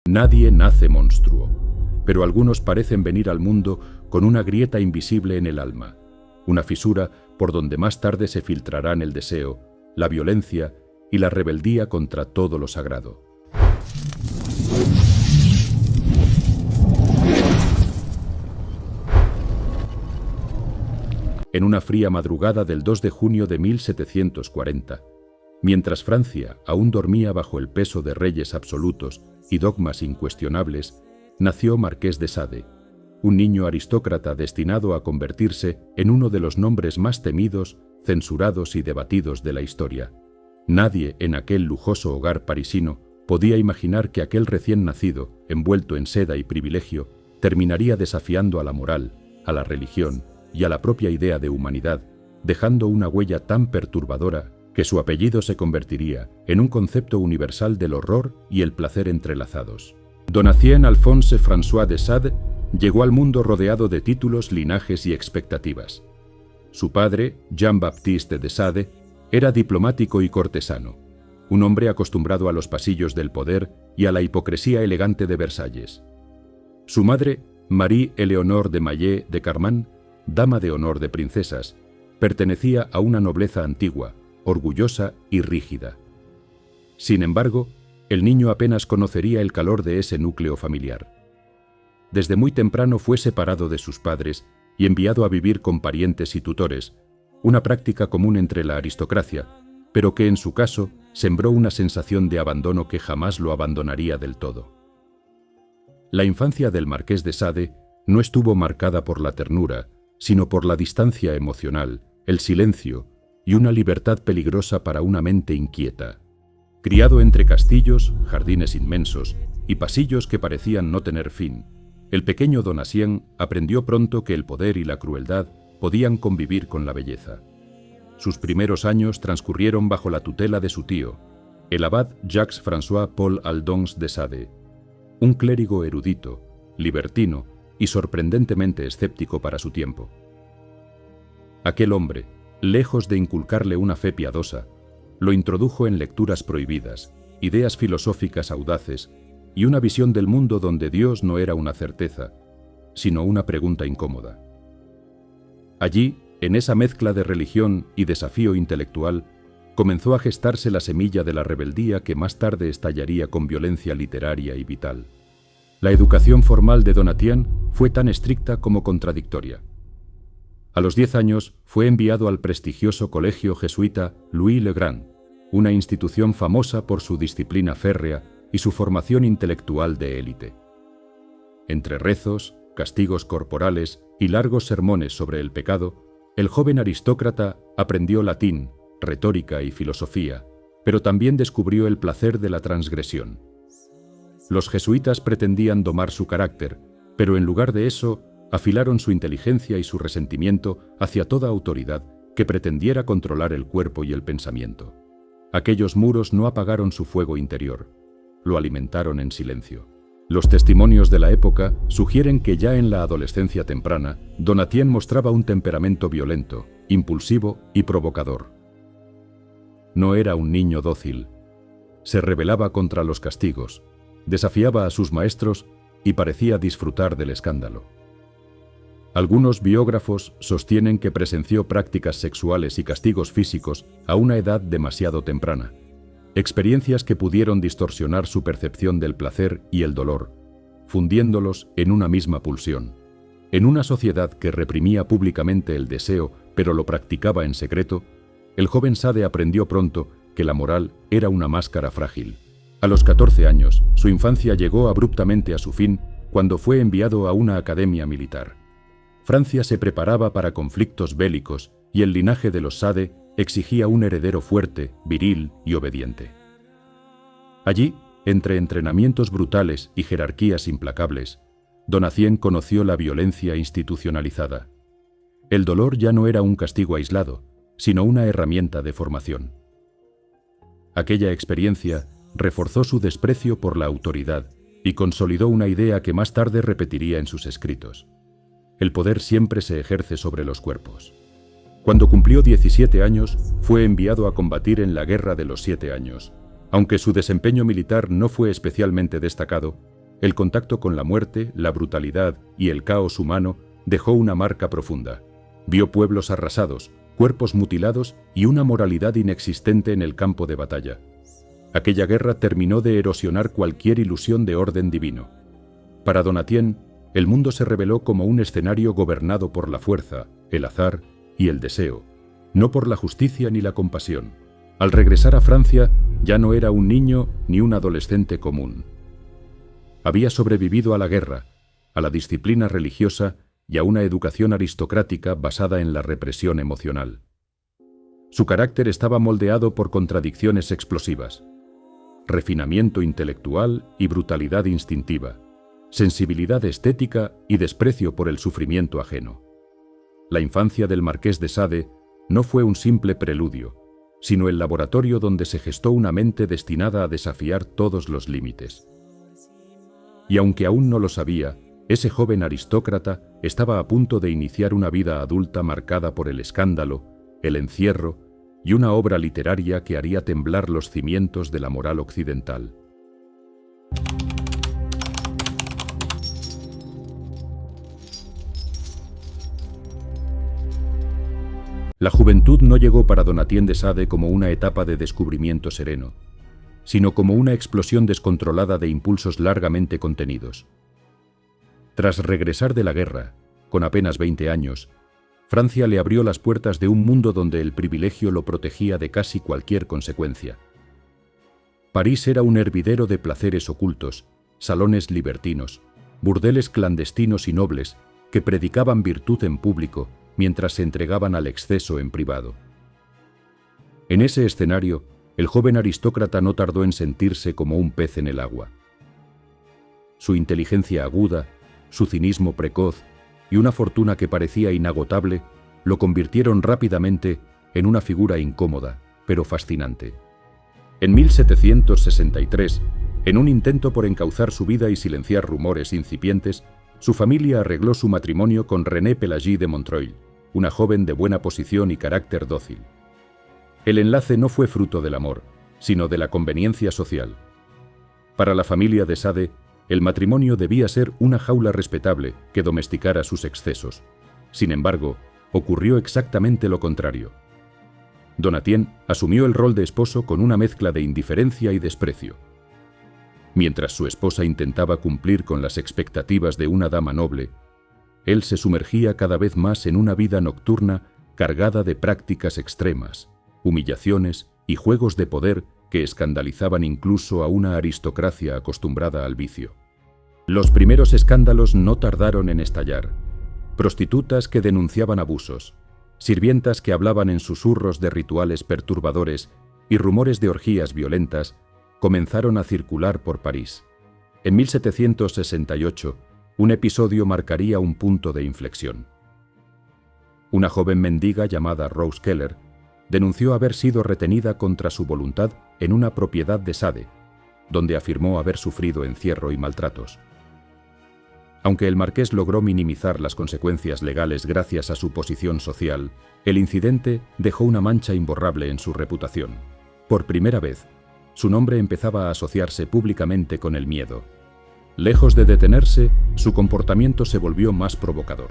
Nadie nace monstruo, pero algunos parecen venir al mundo con una grieta invisible en el alma, una fisura por donde más tarde se filtrarán el deseo, la violencia y la rebeldía contra todo lo sagrado. En una fría madrugada del 2 de junio de 1740, mientras Francia aún dormía bajo el peso de reyes absolutos y dogmas incuestionables, nació Marqués de Sade, un niño aristócrata destinado a convertirse en uno de los nombres más temidos, censurados y debatidos de la historia. Nadie en aquel lujoso hogar parisino podía imaginar que aquel recién nacido, envuelto en seda y privilegio, terminaría desafiando a la moral, a la religión y a la propia idea de humanidad, dejando una huella tan perturbadora que su apellido se convertiría en un concepto universal del horror y el placer entrelazados. Donatien Alphonse François de Sade llegó al mundo rodeado de títulos, linajes y expectativas. Su padre, Jean-Baptiste de Sade, era diplomático y cortesano, un hombre acostumbrado a los pasillos del poder y a la hipocresía elegante de Versalles. Su madre, Marie-Éléonore de Maillé de Carman, dama de honor de princesas, pertenecía a una nobleza antigua, orgullosa y rígida. Sin embargo, el niño apenas conocería el calor de ese núcleo familiar. Desde muy temprano fue separado de sus padres y enviado a vivir con parientes y tutores, una práctica común entre la aristocracia, pero que en su caso sembró una sensación de abandono que jamás lo abandonaría del todo. La infancia del Marqués de Sade no estuvo marcada por la ternura, sino por la distancia emocional, el silencio y una libertad peligrosa para una mente inquieta. Criado entre castillos, jardines inmensos y pasillos que parecían no tener fin, el pequeño Donatien aprendió pronto que el poder y la crueldad podían convivir con la belleza. Sus primeros años transcurrieron bajo la tutela de su tío, el abad Jacques-François Paul Aldonse de Sade, un clérigo erudito, libertino y sorprendentemente escéptico para su tiempo. Aquel hombre, lejos de inculcarle una fe piadosa, lo introdujo en lecturas prohibidas, ideas filosóficas audaces y una visión del mundo donde Dios no era una certeza, sino una pregunta incómoda. Allí, en esa mezcla de religión y desafío intelectual, comenzó a gestarse la semilla de la rebeldía que más tarde estallaría con violencia literaria y vital. La educación formal de Donatien fue tan estricta como contradictoria. A los 10 años fue enviado al prestigioso colegio jesuita Louis le Grand, una institución famosa por su disciplina férrea y su formación intelectual de élite. Entre rezos, castigos corporales y largos sermones sobre el pecado, el joven aristócrata aprendió latín, retórica y filosofía, pero también descubrió el placer de la transgresión. Los jesuitas pretendían domar su carácter, pero en lugar de eso, afilaron su inteligencia y su resentimiento hacia toda autoridad que pretendiera controlar el cuerpo y el pensamiento. Aquellos muros no apagaron su fuego interior, lo alimentaron en silencio. Los testimonios de la época sugieren que ya en la adolescencia temprana, Donatien mostraba un temperamento violento, impulsivo y provocador. No era un niño dócil. Se rebelaba contra los castigos, desafiaba a sus maestros y parecía disfrutar del escándalo. Algunos biógrafos sostienen que presenció prácticas sexuales y castigos físicos a una edad demasiado temprana, experiencias que pudieron distorsionar su percepción del placer y el dolor, fundiéndolos en una misma pulsión. En una sociedad que reprimía públicamente el deseo, pero lo practicaba en secreto, el joven Sade aprendió pronto que la moral era una máscara frágil. A los 14 años, su infancia llegó abruptamente a su fin cuando fue enviado a una academia militar. Francia se preparaba para conflictos bélicos y el linaje de los Sade exigía un heredero fuerte, viril y obediente. Allí, entre entrenamientos brutales y jerarquías implacables, Donatien conoció la violencia institucionalizada. El dolor ya no era un castigo aislado, sino una herramienta de formación. Aquella experiencia reforzó su desprecio por la autoridad y consolidó una idea que más tarde repetiría en sus escritos. El poder siempre se ejerce sobre los cuerpos. Cuando cumplió 17 años, fue enviado a combatir en la Guerra de los 7 Años. Aunque su desempeño militar no fue especialmente destacado, el contacto con la muerte, la brutalidad y el caos humano dejó una marca profunda. Vio pueblos arrasados, cuerpos mutilados y una moralidad inexistente en el campo de batalla. Aquella guerra terminó de erosionar cualquier ilusión de orden divino. Para Donatien, el mundo se reveló como un escenario gobernado por la fuerza, el azar y el deseo, no por la justicia ni la compasión. Al regresar a Francia, ya no era un niño ni un adolescente común. Había sobrevivido a la guerra, a la disciplina religiosa y a una educación aristocrática basada en la represión emocional. Su carácter estaba moldeado por contradicciones explosivas: refinamiento intelectual y brutalidad instintiva, sensibilidad estética y desprecio por el sufrimiento ajeno. La infancia del Marqués de Sade no fue un simple preludio, sino el laboratorio donde se gestó una mente destinada a desafiar todos los límites. Y aunque aún no lo sabía, ese joven aristócrata estaba a punto de iniciar una vida adulta marcada por el escándalo, el encierro y una obra literaria que haría temblar los cimientos de la moral occidental. La juventud no llegó para Donatien de Sade como una etapa de descubrimiento sereno, sino como una explosión descontrolada de impulsos largamente contenidos. Tras regresar de la guerra, con apenas 20 años, Francia le abrió las puertas de un mundo donde el privilegio lo protegía de casi cualquier consecuencia. París era un hervidero de placeres ocultos, salones libertinos, burdeles clandestinos y nobles que predicaban virtud en público mientras se entregaban al exceso en privado. En ese escenario, el joven aristócrata no tardó en sentirse como un pez en el agua. Su inteligencia aguda, su cinismo precoz y una fortuna que parecía inagotable lo convirtieron rápidamente en una figura incómoda, pero fascinante. En 1763, en un intento por encauzar su vida y silenciar rumores incipientes, su familia arregló su matrimonio con René Pélagie de Montreuil, una joven de buena posición y carácter dócil. El enlace no fue fruto del amor, sino de la conveniencia social. Para la familia de Sade, el matrimonio debía ser una jaula respetable que domesticara sus excesos. Sin embargo, ocurrió exactamente lo contrario. Donatien asumió el rol de esposo con una mezcla de indiferencia y desprecio. Mientras su esposa intentaba cumplir con las expectativas de una dama noble, él se sumergía cada vez más en una vida nocturna cargada de prácticas extremas, humillaciones y juegos de poder que escandalizaban incluso a una aristocracia acostumbrada al vicio. Los primeros escándalos no tardaron en estallar. Prostitutas que denunciaban abusos, sirvientas que hablaban en susurros de rituales perturbadores y rumores de orgías violentas comenzaron a circular por París. En 1768, un episodio marcaría un punto de inflexión. Una joven mendiga llamada Rose Keller denunció haber sido retenida contra su voluntad en una propiedad de Sade, donde afirmó haber sufrido encierro y maltratos. Aunque el marqués logró minimizar las consecuencias legales gracias a su posición social, el incidente dejó una mancha imborrable en su reputación. Por primera vez, su nombre empezaba a asociarse públicamente con el miedo. Lejos de detenerse, su comportamiento se volvió más provocador.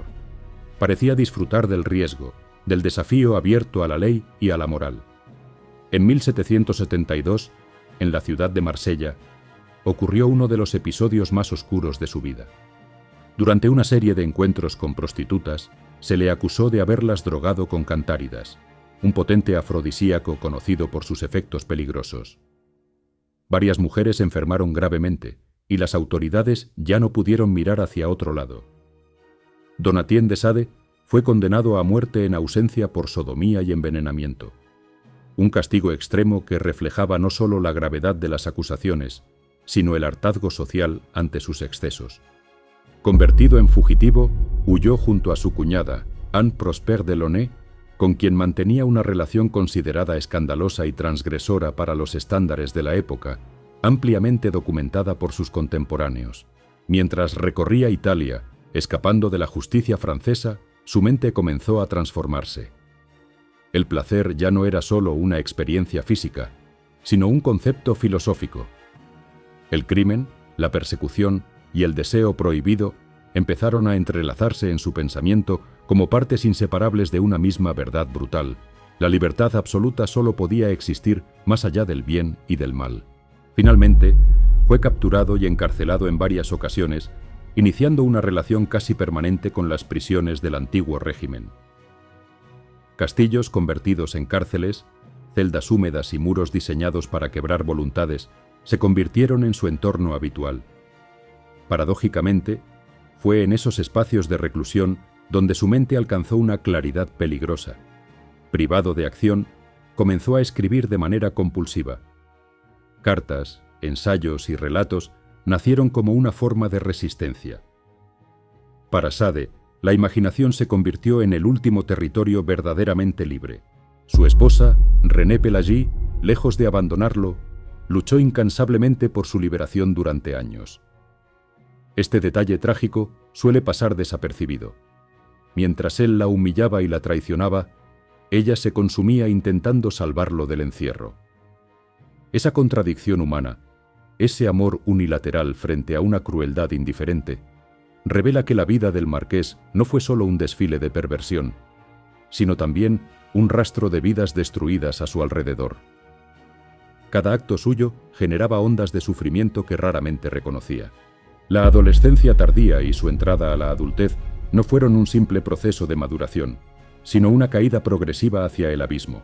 Parecía disfrutar del riesgo, del desafío abierto a la ley y a la moral. En 1772, en la ciudad de Marsella, ocurrió uno de los episodios más oscuros de su vida. Durante una serie de encuentros con prostitutas, se le acusó de haberlas drogado con cantáridas, un potente afrodisíaco conocido por sus efectos peligrosos. Varias mujeres enfermaron gravemente, y las autoridades ya no pudieron mirar hacia otro lado. Donatien de Sade fue condenado a muerte en ausencia por sodomía y envenenamiento, un castigo extremo que reflejaba no solo la gravedad de las acusaciones, sino el hartazgo social ante sus excesos. Convertido en fugitivo, huyó junto a su cuñada, Anne Prosper Delaunay, con quien mantenía una relación considerada escandalosa y transgresora para los estándares de la época, ampliamente documentada por sus contemporáneos. Mientras recorría Italia, escapando de la justicia francesa, su mente comenzó a transformarse. El placer ya no era solo una experiencia física, sino un concepto filosófico. El crimen, la persecución y el deseo prohibido empezaron a entrelazarse en su pensamiento como partes inseparables de una misma verdad brutal. La libertad absoluta solo podía existir más allá del bien y del mal. Finalmente, fue capturado y encarcelado en varias ocasiones, iniciando una relación casi permanente con las prisiones del antiguo régimen. Castillos convertidos en cárceles, celdas húmedas y muros diseñados para quebrar voluntades se convirtieron en su entorno habitual. Paradójicamente, fue en esos espacios de reclusión donde su mente alcanzó una claridad peligrosa. Privado de acción, comenzó a escribir de manera compulsiva. Cartas, ensayos y relatos nacieron como una forma de resistencia. Para Sade, la imaginación se convirtió en el último territorio verdaderamente libre. Su esposa, René Pélagie, lejos de abandonarlo, luchó incansablemente por su liberación durante años. Este detalle trágico suele pasar desapercibido. Mientras él la humillaba y la traicionaba, ella se consumía intentando salvarlo del encierro. Esa contradicción humana, ese amor unilateral frente a una crueldad indiferente, revela que la vida del marqués no fue solo un desfile de perversión, sino también un rastro de vidas destruidas a su alrededor. Cada acto suyo generaba ondas de sufrimiento que raramente reconocía. La adolescencia tardía y su entrada a la adultez no fueron un simple proceso de maduración, sino una caída progresiva hacia el abismo.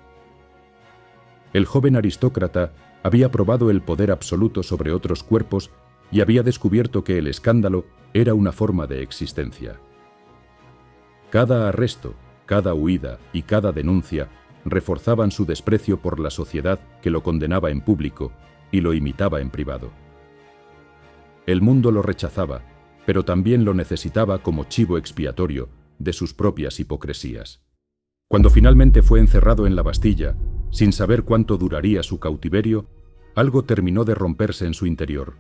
El joven aristócrata había probado el poder absoluto sobre otros cuerpos y había descubierto que el escándalo era una forma de existencia. Cada arresto, cada huida y cada denuncia reforzaban su desprecio por la sociedad que lo condenaba en público y lo imitaba en privado. El mundo lo rechazaba, pero también lo necesitaba como chivo expiatorio de sus propias hipocresías. Cuando finalmente fue encerrado en la Bastilla, sin saber cuánto duraría su cautiverio, algo terminó de romperse en su interior.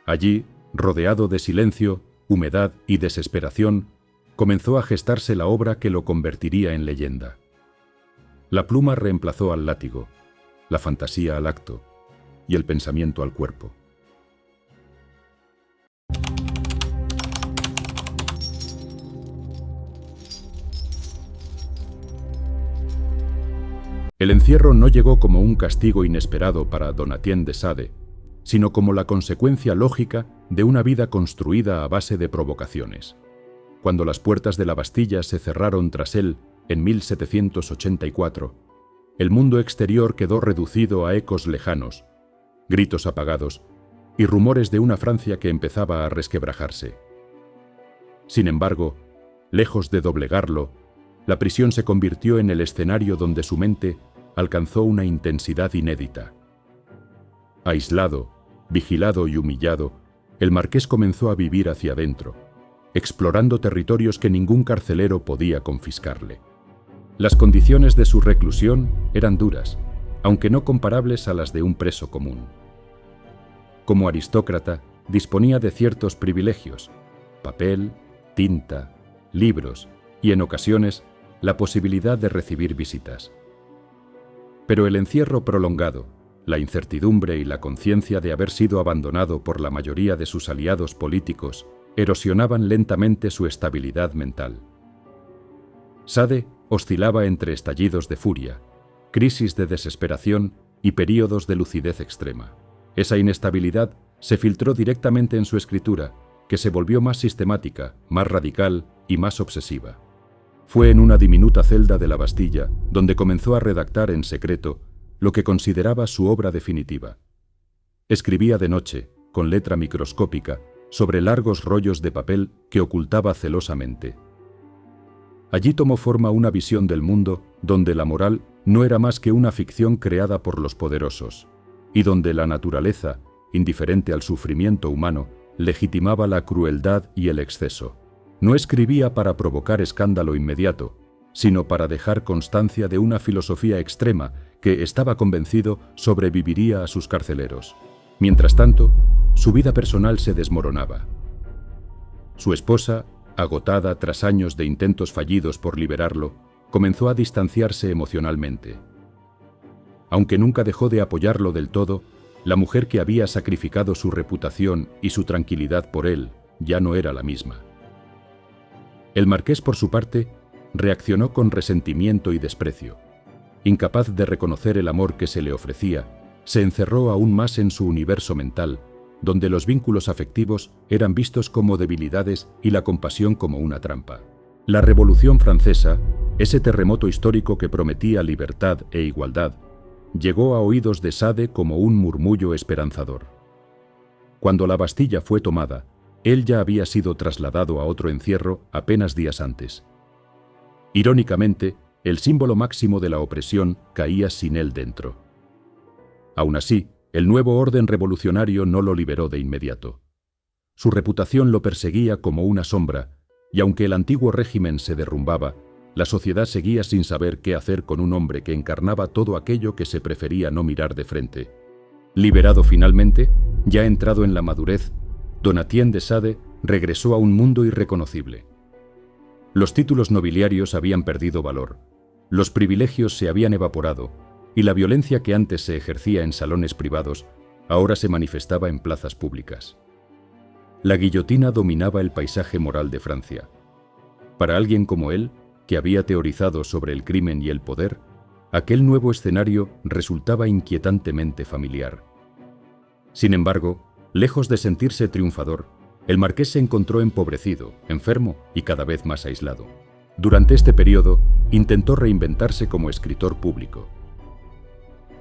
Allí, rodeado de silencio, humedad y desesperación, comenzó a gestarse la obra que lo convertiría en leyenda. La pluma reemplazó al látigo, la fantasía al acto y el pensamiento al cuerpo. El encierro no llegó como un castigo inesperado para Donatien de Sade, sino como la consecuencia lógica de una vida construida a base de provocaciones. Cuando las puertas de la Bastilla se cerraron tras él en 1784, el mundo exterior quedó reducido a ecos lejanos, gritos apagados y rumores de una Francia que empezaba a resquebrajarse. Sin embargo, lejos de doblegarlo, la prisión se convirtió en el escenario donde su mente alcanzó una intensidad inédita. Aislado, vigilado y humillado, el marqués comenzó a vivir hacia adentro, explorando territorios que ningún carcelero podía confiscarle. Las condiciones de su reclusión eran duras, aunque no comparables a las de un preso común. Como aristócrata, disponía de ciertos privilegios: papel, tinta, libros y, en ocasiones, la posibilidad de recibir visitas. Pero el encierro prolongado, la incertidumbre y la conciencia de haber sido abandonado por la mayoría de sus aliados políticos erosionaban lentamente su estabilidad mental. Sade oscilaba entre estallidos de furia, crisis de desesperación y períodos de lucidez extrema. Esa inestabilidad se filtró directamente en su escritura, que se volvió más sistemática, más radical y más obsesiva. Fue en una diminuta celda de la Bastilla donde comenzó a redactar en secreto lo que consideraba su obra definitiva. Escribía de noche, con letra microscópica, sobre largos rollos de papel que ocultaba celosamente. Allí tomó forma una visión del mundo donde la moral no era más que una ficción creada por los poderosos, y donde la naturaleza, indiferente al sufrimiento humano, legitimaba la crueldad y el exceso. No escribía para provocar escándalo inmediato, sino para dejar constancia de una filosofía extrema que, estaba convencido, sobreviviría a sus carceleros. Mientras tanto, su vida personal se desmoronaba. Su esposa, agotada tras años de intentos fallidos por liberarlo, comenzó a distanciarse emocionalmente. Aunque nunca dejó de apoyarlo del todo, La mujer que había sacrificado su reputación y su tranquilidad por él ya no era la misma. El marqués, por su parte, reaccionó con resentimiento y desprecio. Incapaz de reconocer el amor que se le ofrecía, se encerró aún más en su universo mental, donde los vínculos afectivos eran vistos como debilidades y la compasión como una trampa. La Revolución Francesa, ese terremoto histórico que prometía libertad e igualdad, llegó a oídos de Sade como un murmullo esperanzador. Cuando la Bastilla fue tomada, él ya había sido trasladado a otro encierro apenas días antes. Irónicamente, el símbolo máximo de la opresión caía sin él dentro. Aún así, el nuevo orden revolucionario no lo liberó de inmediato. Su reputación lo perseguía como una sombra, y aunque el antiguo régimen se derrumbaba, la sociedad seguía sin saber qué hacer con un hombre que encarnaba todo aquello que se prefería no mirar de frente. Liberado finalmente, ya entrado en la madurez, Donatien de Sade regresó a un mundo irreconocible. Los títulos nobiliarios habían perdido valor, los privilegios se habían evaporado, y la violencia que antes se ejercía en salones privados, ahora se manifestaba en plazas públicas. La guillotina dominaba el paisaje moral de Francia. Para alguien como él, que había teorizado sobre el crimen y el poder, aquel nuevo escenario resultaba inquietantemente familiar. Sin embargo, lejos de sentirse triunfador, el marqués se encontró empobrecido, enfermo y cada vez más aislado. Durante este periodo, intentó reinventarse como escritor público.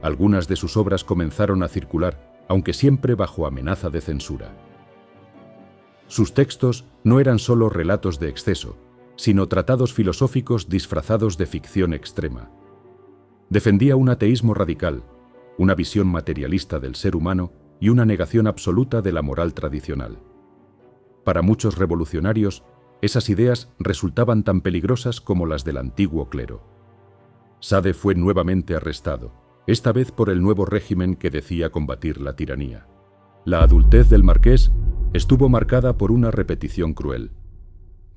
Algunas de sus obras comenzaron a circular, aunque siempre bajo amenaza de censura. Sus textos no eran solo relatos de exceso, sino tratados filosóficos disfrazados de ficción extrema. Defendía un ateísmo radical, una visión materialista del ser humano y una negación absoluta de la moral tradicional. Para muchos revolucionarios, esas ideas resultaban tan peligrosas como las del antiguo clero. Sade fue nuevamente arrestado, esta vez por el nuevo régimen que decía combatir la tiranía. La adultez del marqués estuvo marcada por una repetición cruel.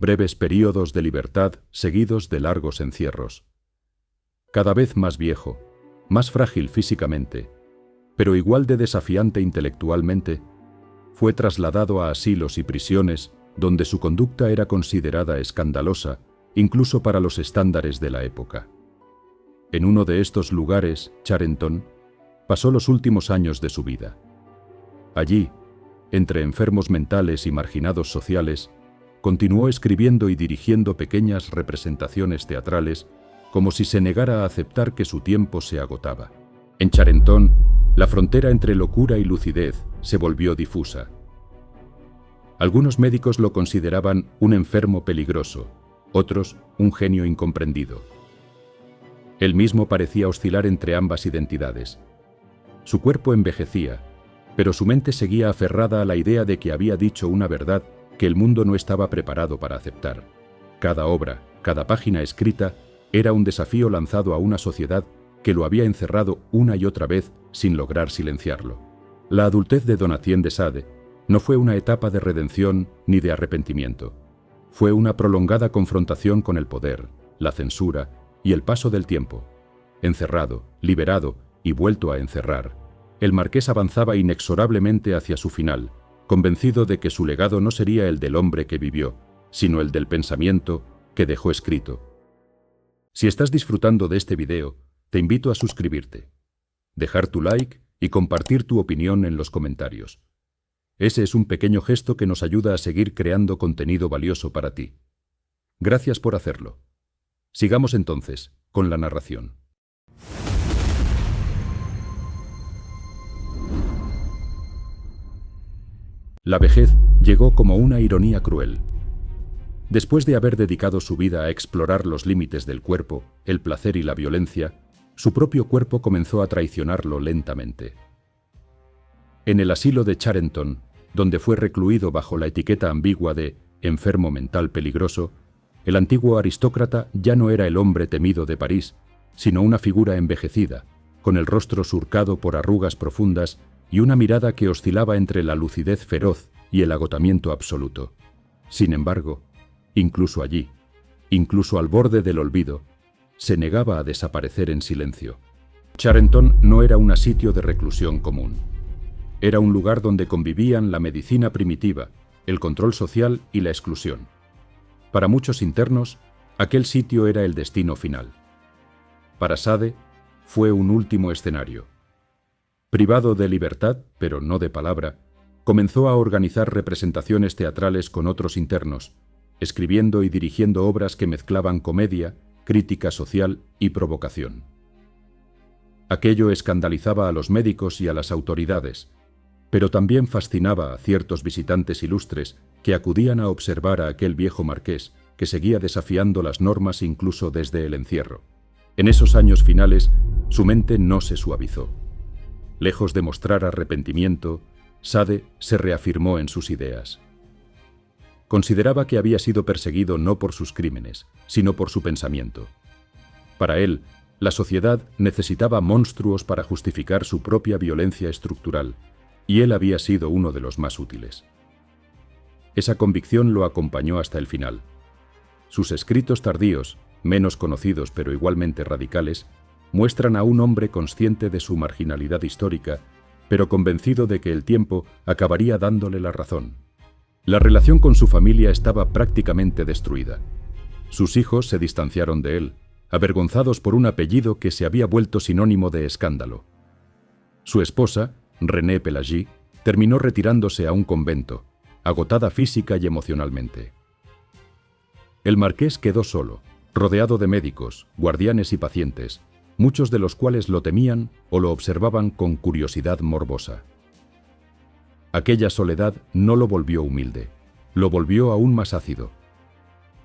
Breves períodos de libertad seguidos de largos encierros. Cada vez más viejo, más frágil físicamente, pero igual de desafiante intelectualmente, fue trasladado a asilos y prisiones donde su conducta era considerada escandalosa, incluso para los estándares de la época. En uno de estos lugares, Charenton, pasó los últimos años de su vida. Allí, entre enfermos mentales y marginados sociales, continuó escribiendo y dirigiendo pequeñas representaciones teatrales como si se negara a aceptar que su tiempo se agotaba. En Charenton, la frontera entre locura y lucidez se volvió difusa. Algunos médicos lo consideraban un enfermo peligroso, otros un genio incomprendido. Él mismo parecía oscilar entre ambas identidades. Su cuerpo envejecía, pero su mente seguía aferrada a la idea de que había dicho una verdad que el mundo no estaba preparado para aceptar. Cada obra, cada página escrita, era un desafío lanzado a una sociedad que lo había encerrado una y otra vez sin lograr silenciarlo. La adultez de Donatien de Sade no fue una etapa de redención ni de arrepentimiento. Fue una prolongada confrontación con el poder, la censura y el paso del tiempo. Encerrado, liberado y vuelto a encerrar, el marqués avanzaba inexorablemente hacia su final, convencido de que su legado no sería el del hombre que vivió, sino el del pensamiento que dejó escrito. Si estás disfrutando de este video, te invito a suscribirte, dejar tu like y compartir tu opinión en los comentarios. Ese es un pequeño gesto que nos ayuda a seguir creando contenido valioso para ti. Gracias por hacerlo. Sigamos entonces con la narración. La vejez llegó como una ironía cruel. Después de haber dedicado su vida a explorar los límites del cuerpo, el placer y la violencia, su propio cuerpo comenzó a traicionarlo lentamente. En el asilo de Charenton, donde fue recluido bajo la etiqueta ambigua de enfermo mental peligroso, el antiguo aristócrata ya no era el hombre temido de París, sino una figura envejecida, con el rostro surcado por arrugas profundas y una mirada que oscilaba entre la lucidez feroz y el agotamiento absoluto. Sin embargo, incluso allí, incluso al borde del olvido, se negaba a desaparecer en silencio. Charenton no era un sitio de reclusión común. era un lugar donde convivían la medicina primitiva, el control social y la exclusión. Para muchos internos, aquel sitio era el destino final. Para Sade, fue un último escenario. Privado de libertad, pero no de palabra, comenzó a organizar representaciones teatrales con otros internos, escribiendo y dirigiendo obras que mezclaban comedia, crítica social y provocación. Aquello escandalizaba a los médicos y a las autoridades, pero también fascinaba a ciertos visitantes ilustres que acudían a observar a aquel viejo marqués que seguía desafiando las normas incluso desde el encierro. En esos años finales, su mente no se suavizó. Lejos de mostrar arrepentimiento, Sade se reafirmó en sus ideas. Consideraba que había sido perseguido no por sus crímenes, sino por su pensamiento. Para él, la sociedad necesitaba monstruos para justificar su propia violencia estructural, y él había sido uno de los más útiles. Esa convicción lo acompañó hasta el final. Sus escritos tardíos, menos conocidos pero igualmente radicales, muestran a un hombre consciente de su marginalidad histórica, pero convencido de que el tiempo acabaría dándole la razón. La relación con su familia estaba prácticamente destruida. Sus hijos se distanciaron de él, avergonzados por un apellido que se había vuelto sinónimo de escándalo. Su esposa, René Pelagie, terminó retirándose a un convento, agotada física y emocionalmente. El marqués quedó solo, rodeado de médicos, guardianes y pacientes, muchos de los cuales lo temían o lo observaban con curiosidad morbosa. Aquella soledad no lo volvió humilde, lo volvió aún más ácido.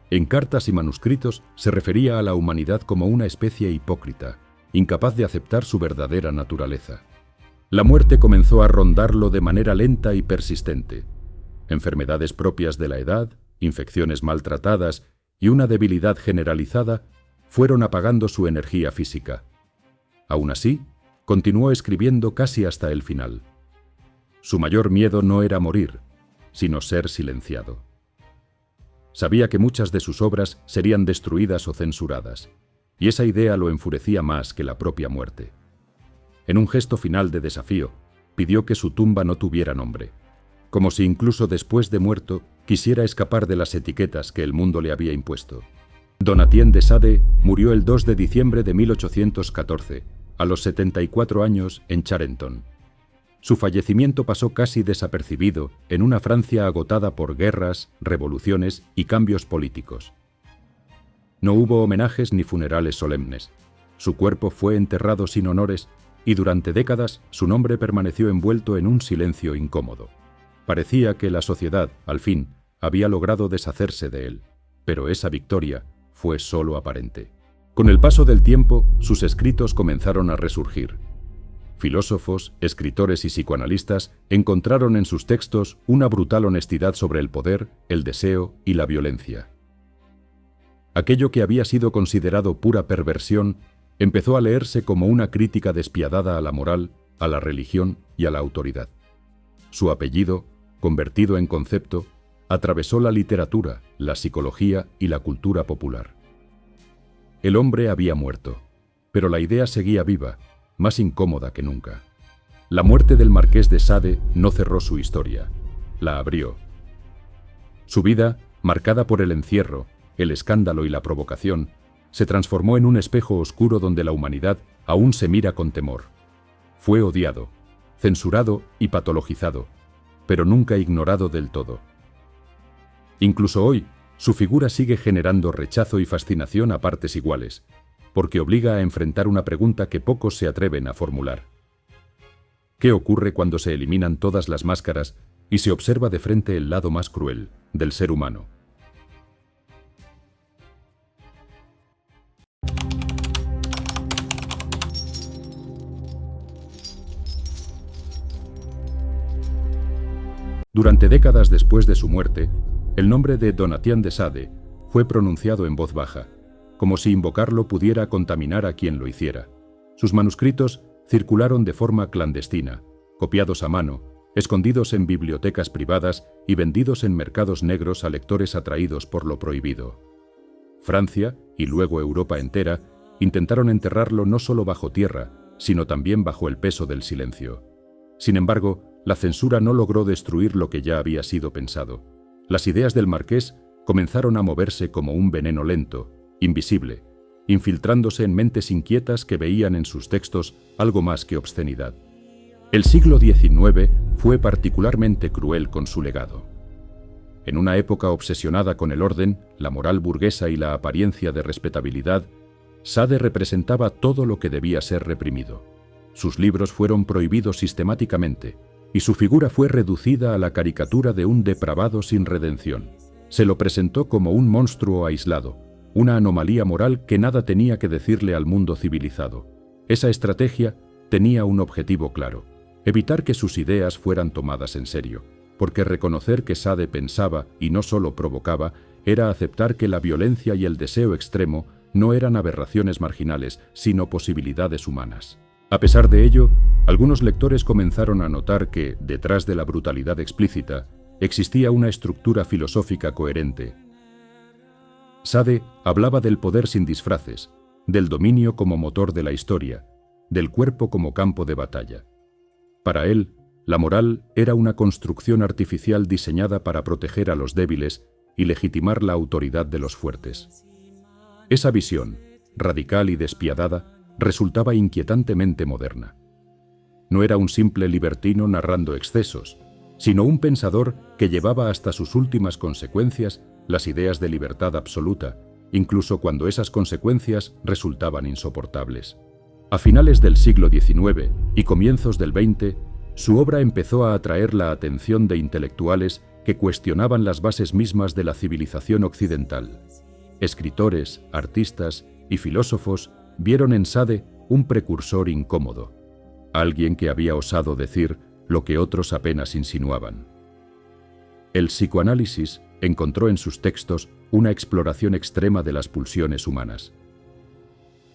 En cartas y manuscritos se refería a la humanidad como una especie hipócrita, incapaz de aceptar su verdadera naturaleza. La muerte comenzó a rondarlo de manera lenta y persistente. Enfermedades propias de la edad, infecciones maltratadas y una debilidad generalizada fueron apagando su energía física. Aún así, continuó escribiendo casi hasta el final. Su mayor miedo no era morir, sino ser silenciado. Sabía que muchas de sus obras serían destruidas o censuradas, y esa idea lo enfurecía más que la propia muerte. En un gesto final de desafío, pidió que su tumba no tuviera nombre, como si incluso después de muerto quisiera escapar de las etiquetas que el mundo le había impuesto. Donatien de Sade murió el 2 de diciembre de 1814, a los 74 años, en Charenton. Su fallecimiento pasó casi desapercibido en una Francia agotada por guerras, revoluciones y cambios políticos. No hubo homenajes ni funerales solemnes. Su cuerpo fue enterrado sin honores y durante décadas su nombre permaneció envuelto en un silencio incómodo. Parecía que la sociedad, al fin, había logrado deshacerse de él, pero esa victoria fue solo aparente. Con el paso del tiempo, sus escritos comenzaron a resurgir. Filósofos, escritores y psicoanalistas encontraron en sus textos una brutal honestidad sobre el poder, el deseo y la violencia. Aquello que había sido considerado pura perversión empezó a leerse como una crítica despiadada a la moral, a la religión y a la autoridad. Su apellido, convertido en concepto, atravesó la literatura, la psicología y la cultura popular. El hombre había muerto, pero la idea seguía viva, más incómoda que nunca. La muerte del marqués de Sade no cerró su historia, la abrió. Su vida, marcada por el encierro, el escándalo y la provocación, se transformó en un espejo oscuro donde la humanidad aún se mira con temor. Fue odiado, censurado y patologizado, pero nunca ignorado del todo. Incluso hoy, su figura sigue generando rechazo y fascinación a partes iguales, porque obliga a enfrentar una pregunta que pocos se atreven a formular. ¿Qué ocurre cuando se eliminan todas las máscaras y se observa de frente el lado más cruel del ser humano? Durante décadas después de su muerte, el nombre de Donatien de Sade fue pronunciado en voz baja, como si invocarlo pudiera contaminar a quien lo hiciera. Sus manuscritos circularon de forma clandestina, copiados a mano, escondidos en bibliotecas privadas y vendidos en mercados negros a lectores atraídos por lo prohibido. Francia, y luego Europa entera, intentaron enterrarlo no solo bajo tierra, sino también bajo el peso del silencio. Sin embargo, la censura no logró destruir lo que ya había sido pensado. Las ideas del marqués comenzaron a moverse como un veneno lento, invisible, infiltrándose en mentes inquietas que veían en sus textos algo más que obscenidad. El siglo XIX fue particularmente cruel con su legado. En una época obsesionada con el orden, la moral burguesa y la apariencia de respetabilidad, Sade representaba todo lo que debía ser reprimido. Sus libros fueron prohibidos sistemáticamente, y su figura fue reducida a la caricatura de un depravado sin redención. Se lo presentó como un monstruo aislado, una anomalía moral que nada tenía que decirle al mundo civilizado. Esa estrategia tenía un objetivo claro: evitar que sus ideas fueran tomadas en serio, porque reconocer que Sade pensaba y no solo provocaba era aceptar que la violencia y el deseo extremo no eran aberraciones marginales, sino posibilidades humanas. A pesar de ello, algunos lectores comenzaron a notar que, detrás de la brutalidad explícita, existía una estructura filosófica coherente. Sade hablaba del poder sin disfraces, del dominio como motor de la historia, del cuerpo como campo de batalla. Para él, la moral era una construcción artificial diseñada para proteger a los débiles y legitimar la autoridad de los fuertes. Esa visión, radical y despiadada, resultaba inquietantemente moderna. No era un simple libertino narrando excesos, sino un pensador que llevaba hasta sus últimas consecuencias las ideas de libertad absoluta, incluso cuando esas consecuencias resultaban insoportables. A finales del siglo XIX y comienzos del XX, su obra empezó a atraer la atención de intelectuales que cuestionaban las bases mismas de la civilización occidental. Escritores, artistas y filósofos vieron en Sade un precursor incómodo, alguien que había osado decir lo que otros apenas insinuaban. El psicoanálisis encontró en sus textos una exploración extrema de las pulsiones humanas.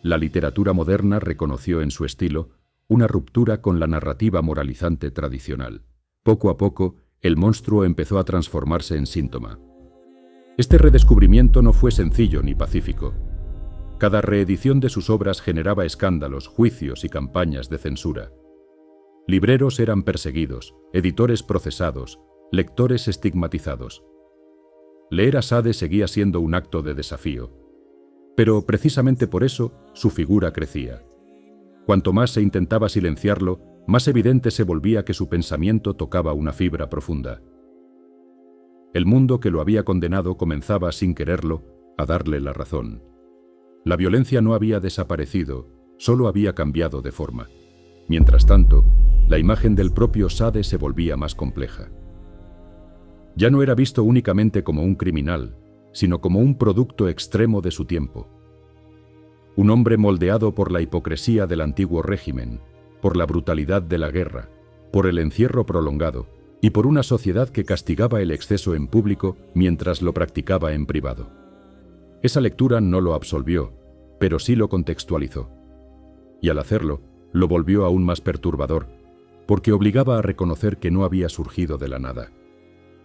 La literatura moderna reconoció en su estilo una ruptura con la narrativa moralizante tradicional. Poco a poco, el monstruo empezó a transformarse en síntoma. Este redescubrimiento no fue sencillo ni pacífico. Cada reedición de sus obras generaba escándalos, juicios y campañas de censura. Libreros eran perseguidos, editores procesados, lectores estigmatizados. Leer a Sade seguía siendo un acto de desafío, pero precisamente por eso su figura crecía. Cuanto más se intentaba silenciarlo, más evidente se volvía que su pensamiento tocaba una fibra profunda. El mundo que lo había condenado comenzaba, sin quererlo, a darle la razón. La violencia no había desaparecido, solo había cambiado de forma. Mientras tanto, la imagen del propio Sade se volvía más compleja. Ya no era visto únicamente como un criminal, sino como un producto extremo de su tiempo. Un hombre moldeado por la hipocresía del antiguo régimen, por la brutalidad de la guerra, por el encierro prolongado y por una sociedad que castigaba el exceso en público mientras lo practicaba en privado. Esa lectura no lo absolvió, pero sí lo contextualizó. Y al hacerlo, lo volvió aún más perturbador, porque obligaba a reconocer que no había surgido de la nada.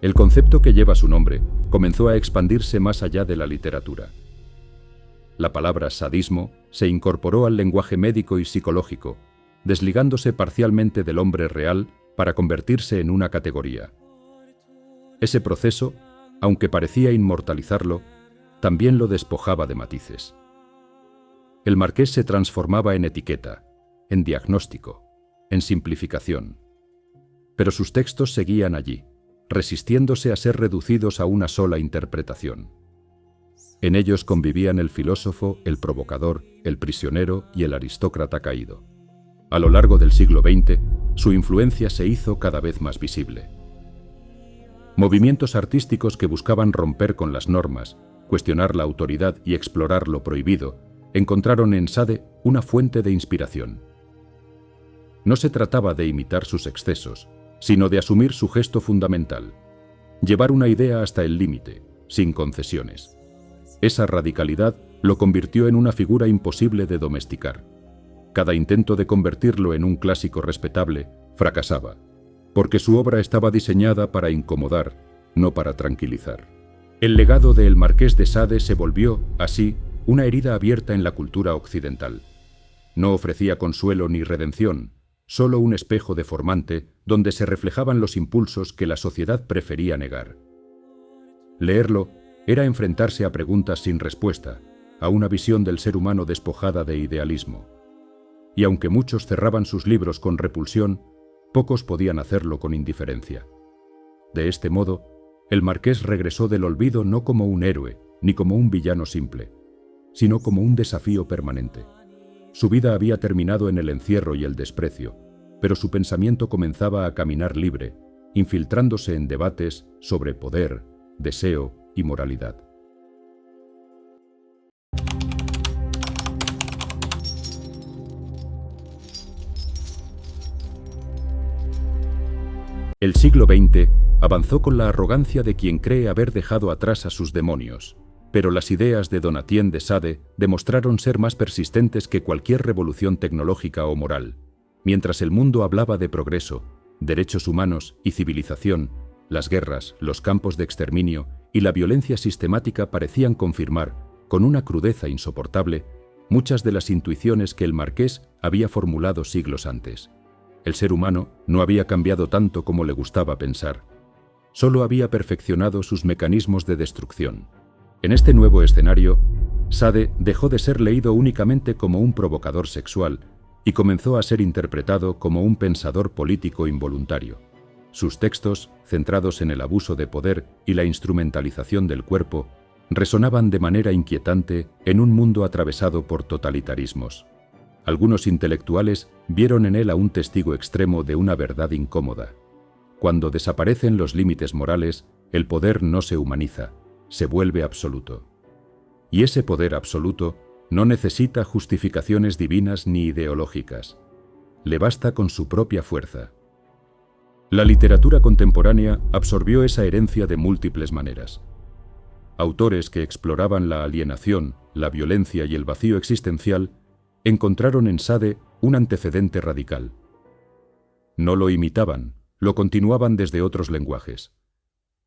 El concepto que lleva su nombre comenzó a expandirse más allá de la literatura. La palabra sadismo se incorporó al lenguaje médico y psicológico, desligándose parcialmente del hombre real para convertirse en una categoría. Ese proceso, aunque parecía inmortalizarlo, también lo despojaba de matices. El marqués se transformaba en etiqueta, en diagnóstico, en simplificación. Pero sus textos seguían allí, resistiéndose a ser reducidos a una sola interpretación. En ellos convivían el filósofo, el provocador, el prisionero y el aristócrata caído. A lo largo del siglo XX, su influencia se hizo cada vez más visible. Movimientos artísticos que buscaban romper con las normas, cuestionar la autoridad y explorar lo prohibido, encontraron en Sade una fuente de inspiración. No se trataba de imitar sus excesos, sino de asumir su gesto fundamental, llevar una idea hasta el límite, sin concesiones. Esa radicalidad lo convirtió en una figura imposible de domesticar. Cada intento de convertirlo en un clásico respetable fracasaba, porque su obra estaba diseñada para incomodar, no para tranquilizar. El legado del Marqués de Sade se volvió, así, una herida abierta en la cultura occidental. No ofrecía consuelo ni redención, solo un espejo deformante donde se reflejaban los impulsos que la sociedad prefería negar. Leerlo era enfrentarse a preguntas sin respuesta, a una visión del ser humano despojada de idealismo. Y aunque muchos cerraban sus libros con repulsión, pocos podían hacerlo con indiferencia. De este modo, el marqués regresó del olvido no como un héroe, ni como un villano simple, sino como un desafío permanente. Su vida había terminado en el encierro y el desprecio, pero su pensamiento comenzaba a caminar libre, infiltrándose en debates sobre poder, deseo y moralidad. El siglo XX avanzó con la arrogancia de quien cree haber dejado atrás a sus demonios, pero las ideas de Donatien de Sade demostraron ser más persistentes que cualquier revolución tecnológica o moral. Mientras el mundo hablaba de progreso, derechos humanos y civilización, las guerras, los campos de exterminio y la violencia sistemática parecían confirmar, con una crudeza insoportable, muchas de las intuiciones que el marqués había formulado siglos antes. El ser humano no había cambiado tanto como le gustaba pensar. Solo había perfeccionado sus mecanismos de destrucción. En este nuevo escenario, Sade dejó de ser leído únicamente como un provocador sexual y comenzó a ser interpretado como un pensador político involuntario. Sus textos, centrados en el abuso de poder y la instrumentalización del cuerpo, resonaban de manera inquietante en un mundo atravesado por totalitarismos. Algunos intelectuales vieron en él a un testigo extremo de una verdad incómoda. Cuando desaparecen los límites morales, el poder no se humaniza, se vuelve absoluto. Y ese poder absoluto no necesita justificaciones divinas ni ideológicas. Le basta con su propia fuerza. La literatura contemporánea absorbió esa herencia de múltiples maneras. Autores que exploraban la alienación, la violencia y el vacío existencial encontraron en Sade un antecedente radical. No lo imitaban, lo continuaban desde otros lenguajes.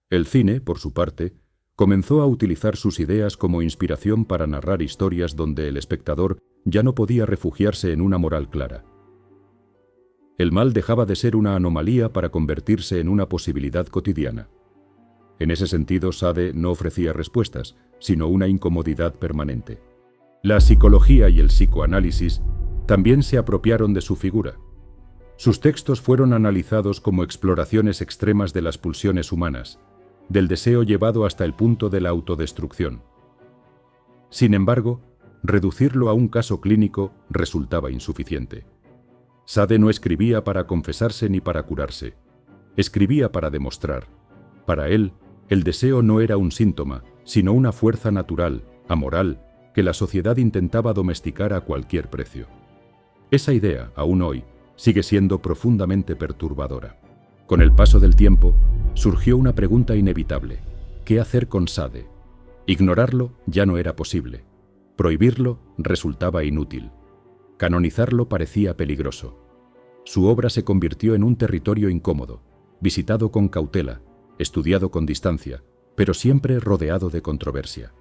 El cine, por su parte, comenzó a utilizar sus ideas como inspiración para narrar historias donde el espectador ya no podía refugiarse en una moral clara. El mal dejaba de ser una anomalía para convertirse en una posibilidad cotidiana. En ese sentido, Sade no ofrecía respuestas, sino una incomodidad permanente. La psicología y el psicoanálisis también se apropiaron de su figura. Sus textos fueron analizados como exploraciones extremas de las pulsiones humanas, del deseo llevado hasta el punto de la autodestrucción. Sin embargo, reducirlo a un caso clínico resultaba insuficiente. Sade no escribía para confesarse ni para curarse. Escribía para demostrar. Para él, el deseo no era un síntoma, sino una fuerza natural, amoral, que la sociedad intentaba domesticar a cualquier precio. Esa idea, aún hoy, sigue siendo profundamente perturbadora. Con el paso del tiempo, surgió una pregunta inevitable: ¿qué hacer con Sade? Ignorarlo ya no era posible. Prohibirlo resultaba inútil. Canonizarlo parecía peligroso. Su obra se convirtió en un territorio incómodo, visitado con cautela, estudiado con distancia, pero siempre rodeado de controversia.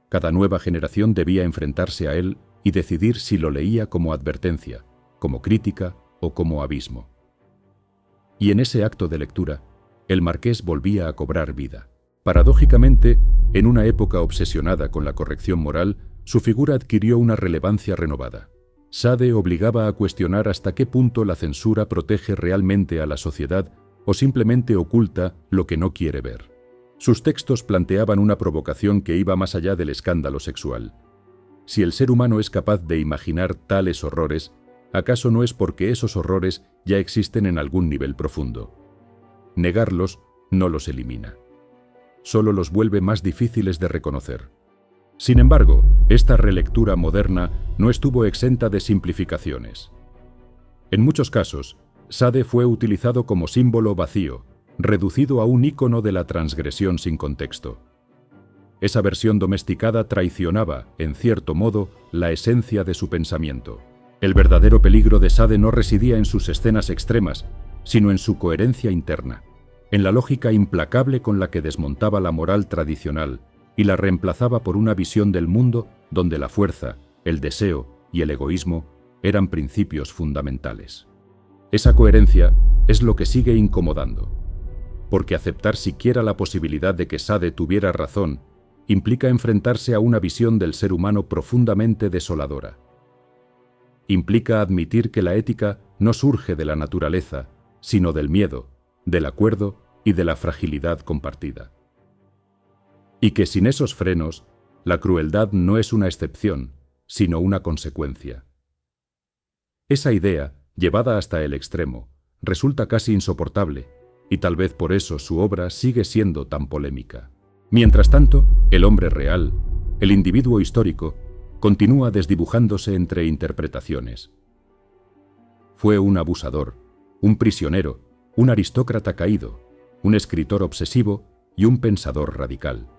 Cada nueva generación debía enfrentarse a él y decidir si lo leía como advertencia, como crítica o como abismo. Y en ese acto de lectura, el marqués volvía a cobrar vida. Paradójicamente, en una época obsesionada con la corrección moral, su figura adquirió una relevancia renovada. Sade obligaba a cuestionar hasta qué punto la censura protege realmente a la sociedad o simplemente oculta lo que no quiere ver. Sus textos planteaban una provocación que iba más allá del escándalo sexual. Si el ser humano es capaz de imaginar tales horrores, ¿acaso no es porque esos horrores ya existen en algún nivel profundo? Negarlos no los elimina. Solo los vuelve más difíciles de reconocer. Sin embargo, esta relectura moderna no estuvo exenta de simplificaciones. En muchos casos, Sade fue utilizado como símbolo vacío, reducido a un ícono de la transgresión sin contexto. Esa versión domesticada traicionaba, en cierto modo, la esencia de su pensamiento. El verdadero peligro de Sade no residía en sus escenas extremas, sino en su coherencia interna, en la lógica implacable con la que desmontaba la moral tradicional y la reemplazaba por una visión del mundo donde la fuerza, el deseo y el egoísmo eran principios fundamentales. Esa coherencia es lo que sigue incomodando, porque aceptar siquiera la posibilidad de que Sade tuviera razón implica enfrentarse a una visión del ser humano profundamente desoladora. Implica admitir que la ética no surge de la naturaleza, sino del miedo, del acuerdo y de la fragilidad compartida. Y que sin esos frenos, la crueldad no es una excepción, sino una consecuencia. Esa idea, llevada hasta el extremo, resulta casi insoportable, y tal vez por eso su obra sigue siendo tan polémica. Mientras tanto, el hombre real, el individuo histórico, continúa desdibujándose entre interpretaciones. Fue un abusador, un prisionero, un aristócrata caído, un escritor obsesivo y un pensador radical.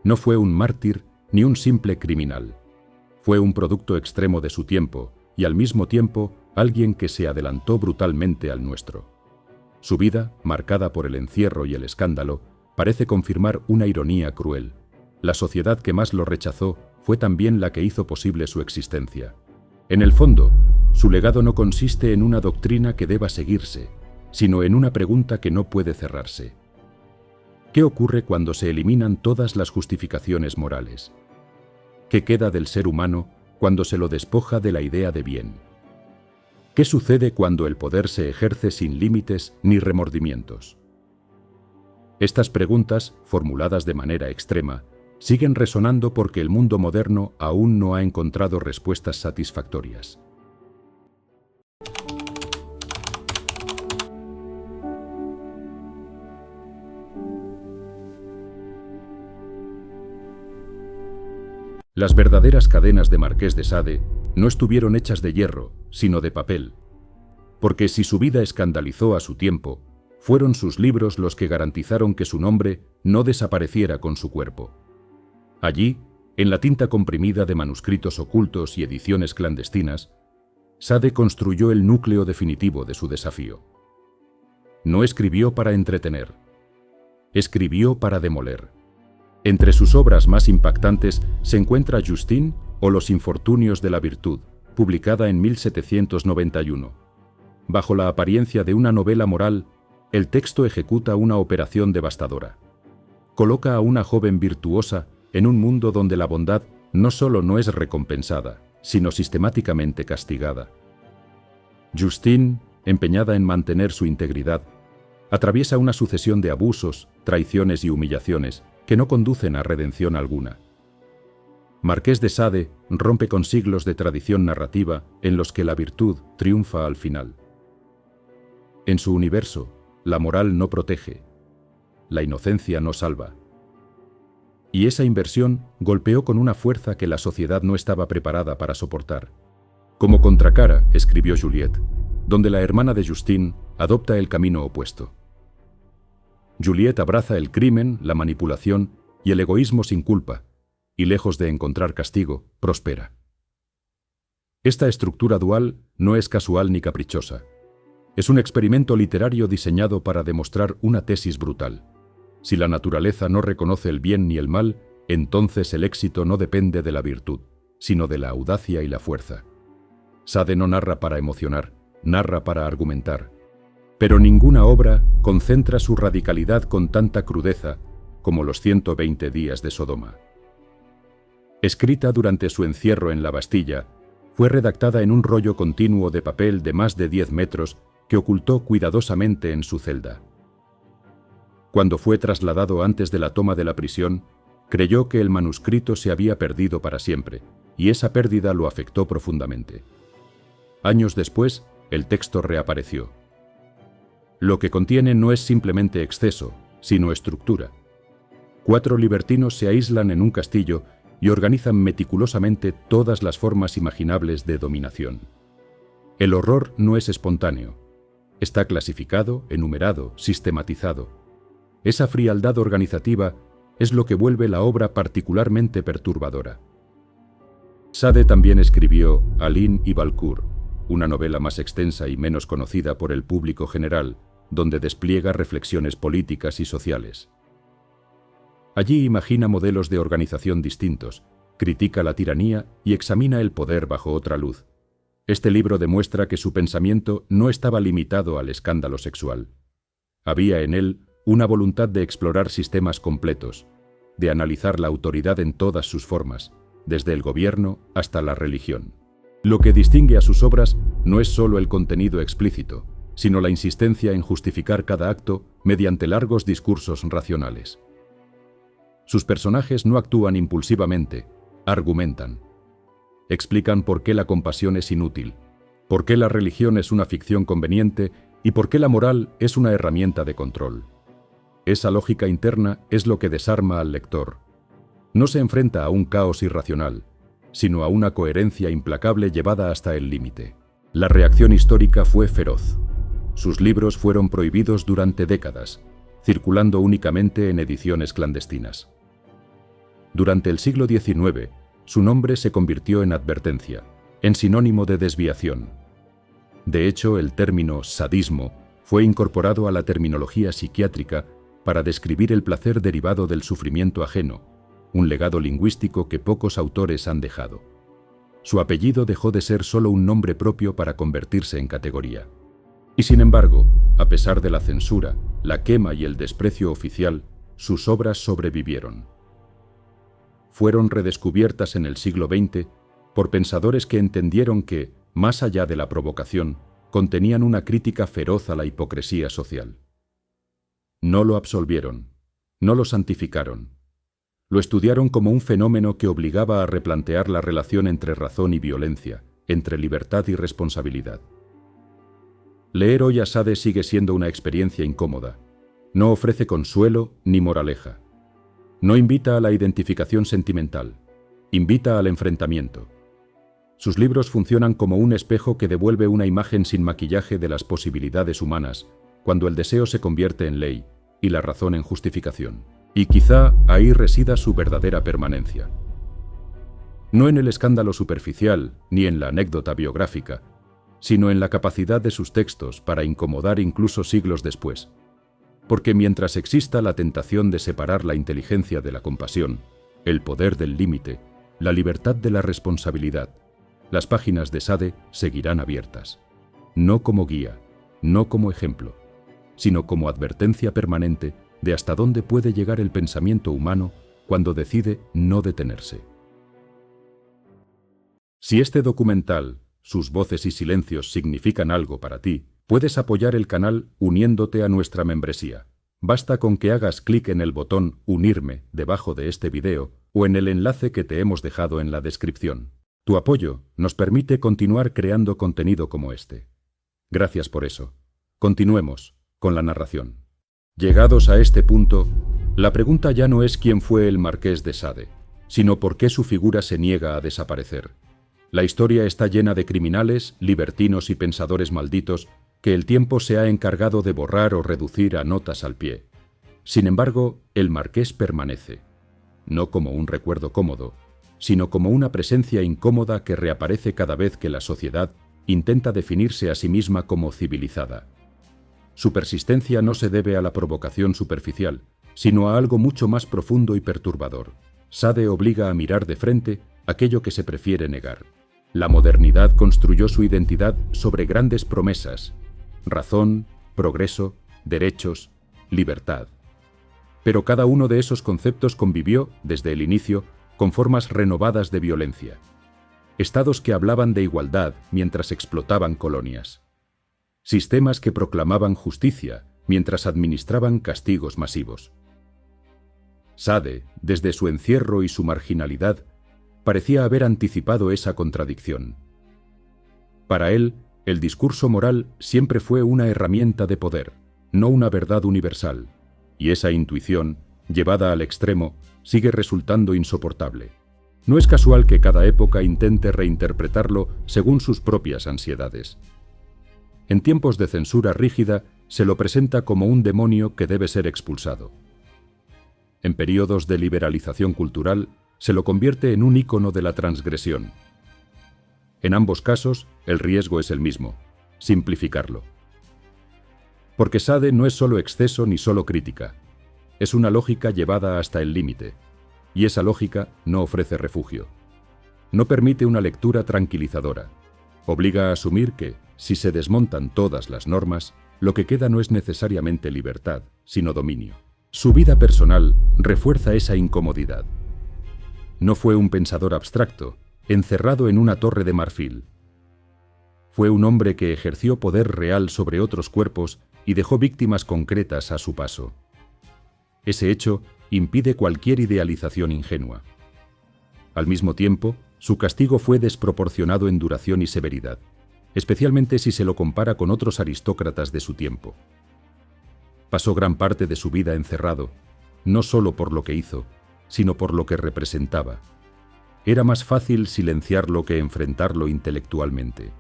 No fue un mártir ni un simple criminal. Fue un producto extremo de su tiempo y al mismo tiempo alguien que se adelantó brutalmente al nuestro. Su vida, marcada por el encierro y el escándalo, parece confirmar una ironía cruel. La sociedad que más lo rechazó fue también la que hizo posible su existencia. En el fondo, su legado no consiste en una doctrina que deba seguirse, sino en una pregunta que no puede cerrarse. ¿Qué ocurre cuando se eliminan todas las justificaciones morales? ¿Qué queda del ser humano cuando se lo despoja de la idea de bien? ¿Qué sucede cuando el poder se ejerce sin límites ni remordimientos? Estas preguntas, formuladas de manera extrema, siguen resonando porque el mundo moderno aún no ha encontrado respuestas satisfactorias. Las verdaderas cadenas de Marqués de Sade no estuvieron hechas de hierro, sino de papel, porque si su vida escandalizó a su tiempo, fueron sus libros los que garantizaron que su nombre no desapareciera con su cuerpo. Allí, en la tinta comprimida de manuscritos ocultos y ediciones clandestinas, Sade construyó el núcleo definitivo de su desafío. No escribió para entretener, escribió para demoler. Entre sus obras más impactantes se encuentra Justine o Los infortunios de la virtud, publicada en 1791. Bajo la apariencia de una novela moral, el texto ejecuta una operación devastadora. Coloca a una joven virtuosa en un mundo donde la bondad no solo no es recompensada, sino sistemáticamente castigada. Justine, empeñada en mantener su integridad, atraviesa una sucesión de abusos, traiciones y humillaciones que no conducen a redención alguna. Marqués de Sade rompe con siglos de tradición narrativa en los que la virtud triunfa al final. En su universo, la moral no protege, la inocencia no salva. Y esa inversión golpeó con una fuerza que la sociedad no estaba preparada para soportar. Como contracara, escribió Juliette, donde la hermana de Justine adopta el camino opuesto. Juliette abraza el crimen, la manipulación y el egoísmo sin culpa, y lejos de encontrar castigo, prospera. Esta estructura dual no es casual ni caprichosa. Es un experimento literario diseñado para demostrar una tesis brutal. Si la naturaleza no reconoce el bien ni el mal, entonces el éxito no depende de la virtud, sino de la audacia y la fuerza. Sade no narra para emocionar, narra para argumentar. Pero ninguna obra concentra su radicalidad con tanta crudeza como Los 120 días de Sodoma. Escrita durante su encierro en la Bastilla, fue redactada en un rollo continuo de papel de más de 10 metros que ocultó cuidadosamente en su celda. Cuando fue trasladado antes de la toma de la prisión, creyó que el manuscrito se había perdido para siempre, y esa pérdida lo afectó profundamente. Años después, el texto reapareció. Lo que contiene no es simplemente exceso, sino estructura. 4 libertinos se aíslan en un castillo y organizan meticulosamente todas las formas imaginables de dominación. El horror no es espontáneo. Está clasificado, enumerado, sistematizado. Esa frialdad organizativa es lo que vuelve la obra particularmente perturbadora. Sade también escribió Aline y Valcourt, una novela más extensa y menos conocida por el público general, donde despliega reflexiones políticas y sociales. Allí imagina modelos de organización distintos, critica la tiranía y examina el poder bajo otra luz. Este libro demuestra que su pensamiento no estaba limitado al escándalo sexual. Había en él una voluntad de explorar sistemas completos, de analizar la autoridad en todas sus formas, desde el gobierno hasta la religión. Lo que distingue a sus obras no es solo el contenido explícito, sino la insistencia en justificar cada acto mediante largos discursos racionales. Sus personajes no actúan impulsivamente, argumentan. Explican por qué la compasión es inútil, por qué la religión es una ficción conveniente y por qué la moral es una herramienta de control. Esa lógica interna es lo que desarma al lector. No se enfrenta a un caos irracional, sino a una coherencia implacable llevada hasta el límite. La reacción histórica fue feroz. Sus libros fueron prohibidos durante décadas, circulando únicamente en ediciones clandestinas. Durante el siglo XIX, su nombre se convirtió en advertencia, en sinónimo de desviación. De hecho, el término sadismo fue incorporado a la terminología psiquiátrica para describir el placer derivado del sufrimiento ajeno, un legado lingüístico que pocos autores han dejado. Su apellido dejó de ser solo un nombre propio para convertirse en categoría. Y sin embargo, a pesar de la censura, la quema y el desprecio oficial, sus obras sobrevivieron. Fueron redescubiertas en el siglo XX por pensadores que entendieron que, más allá de la provocación, contenían una crítica feroz a la hipocresía social. No lo absolvieron, no lo santificaron. Lo estudiaron como un fenómeno que obligaba a replantear la relación entre razón y violencia, entre libertad y responsabilidad. Leer hoy a Sade sigue siendo una experiencia incómoda. No ofrece consuelo ni moraleja. No invita a la identificación sentimental, invita al enfrentamiento. Sus libros funcionan como un espejo que devuelve una imagen sin maquillaje de las posibilidades humanas, cuando el deseo se convierte en ley y la razón en justificación. Y quizá ahí resida su verdadera permanencia. No en el escándalo superficial ni en la anécdota biográfica, sino en la capacidad de sus textos para incomodar incluso siglos después. Porque mientras exista la tentación de separar la inteligencia de la compasión, el poder del límite, la libertad de la responsabilidad, las páginas de Sade seguirán abiertas. No como guía, no como ejemplo, sino como advertencia permanente de hasta dónde puede llegar el pensamiento humano cuando decide no detenerse. Si este documental, sus voces y silencios significan algo para ti, puedes apoyar el canal uniéndote a nuestra membresía. Basta con que hagas clic en el botón Unirme debajo de este video o en el enlace que te hemos dejado en la descripción. Tu apoyo nos permite continuar creando contenido como este. Gracias por eso. Continuemos con la narración. Llegados a este punto, la pregunta ya no es quién fue el Marqués de Sade, sino por qué su figura se niega a desaparecer. La historia está llena de criminales, libertinos y pensadores malditos que el tiempo se ha encargado de borrar o reducir a notas al pie. Sin embargo, el Marqués permanece, no como un recuerdo cómodo, sino como una presencia incómoda que reaparece cada vez que la sociedad intenta definirse a sí misma como civilizada. Su persistencia no se debe a la provocación superficial, sino a algo mucho más profundo y perturbador. Sade obliga a mirar de frente aquello que se prefiere negar. La modernidad construyó su identidad sobre grandes promesas: razón, progreso, derechos, libertad. Pero cada uno de esos conceptos convivió, desde el inicio, con formas renovadas de violencia. Estados que hablaban de igualdad mientras explotaban colonias. Sistemas que proclamaban justicia mientras administraban castigos masivos. Sade, desde su encierro y su marginalidad, parecía haber anticipado esa contradicción. Para él, el discurso moral siempre fue una herramienta de poder, no una verdad universal, y esa intuición, llevada al extremo, sigue resultando insoportable. No es casual que cada época intente reinterpretarlo según sus propias ansiedades. En tiempos de censura rígida, se lo presenta como un demonio que debe ser expulsado. En periodos de liberalización cultural, se lo convierte en un ícono de la transgresión. En ambos casos, el riesgo es el mismo: simplificarlo. Porque Sade no es solo exceso ni solo crítica, es una lógica llevada hasta el límite, y esa lógica no ofrece refugio. No permite una lectura tranquilizadora. Obliga a asumir que, si se desmontan todas las normas, lo que queda no es necesariamente libertad, sino dominio. Su vida personal refuerza esa incomodidad. No fue un pensador abstracto, encerrado en una torre de marfil. Fue un hombre que ejerció poder real sobre otros cuerpos y dejó víctimas concretas a su paso. Ese hecho impide cualquier idealización ingenua. Al mismo tiempo, su castigo fue desproporcionado en duración y severidad, especialmente si se lo compara con otros aristócratas de su tiempo. Pasó gran parte de su vida encerrado, no solo por lo que hizo, sino por lo que representaba. Era más fácil silenciarlo que enfrentarlo intelectualmente.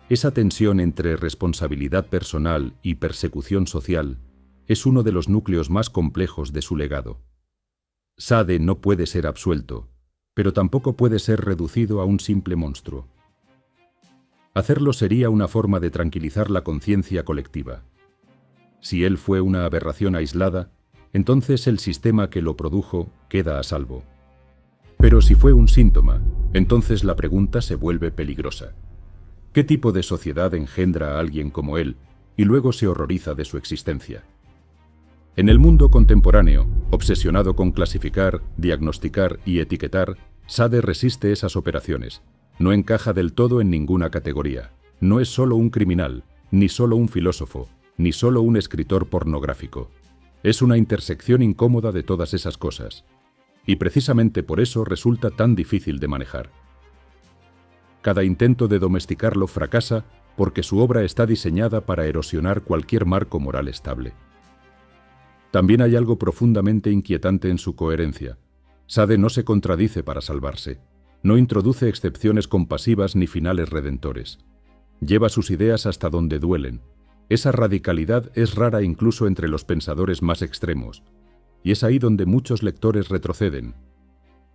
Esa tensión entre responsabilidad personal y persecución social es uno de los núcleos más complejos de su legado. Sade no puede ser absuelto, pero tampoco puede ser reducido a un simple monstruo. Hacerlo sería una forma de tranquilizar la conciencia colectiva. Si él fue una aberración aislada, entonces el sistema que lo produjo queda a salvo. Pero si fue un síntoma, entonces la pregunta se vuelve peligrosa. ¿Qué tipo de sociedad engendra a alguien como él y luego se horroriza de su existencia? En el mundo contemporáneo, obsesionado con clasificar, diagnosticar y etiquetar, Sade resiste esas operaciones. No encaja del todo en ninguna categoría. No es solo un criminal, ni solo un filósofo, ni solo un escritor pornográfico. Es una intersección incómoda de todas esas cosas. Y precisamente por eso resulta tan difícil de manejar. Cada intento de domesticarlo fracasa porque su obra está diseñada para erosionar cualquier marco moral estable. También hay algo profundamente inquietante en su coherencia. Sade no se contradice para salvarse. No introduce excepciones compasivas ni finales redentores. Lleva sus ideas hasta donde duelen. Esa radicalidad es rara incluso entre los pensadores más extremos. Y es ahí donde muchos lectores retroceden.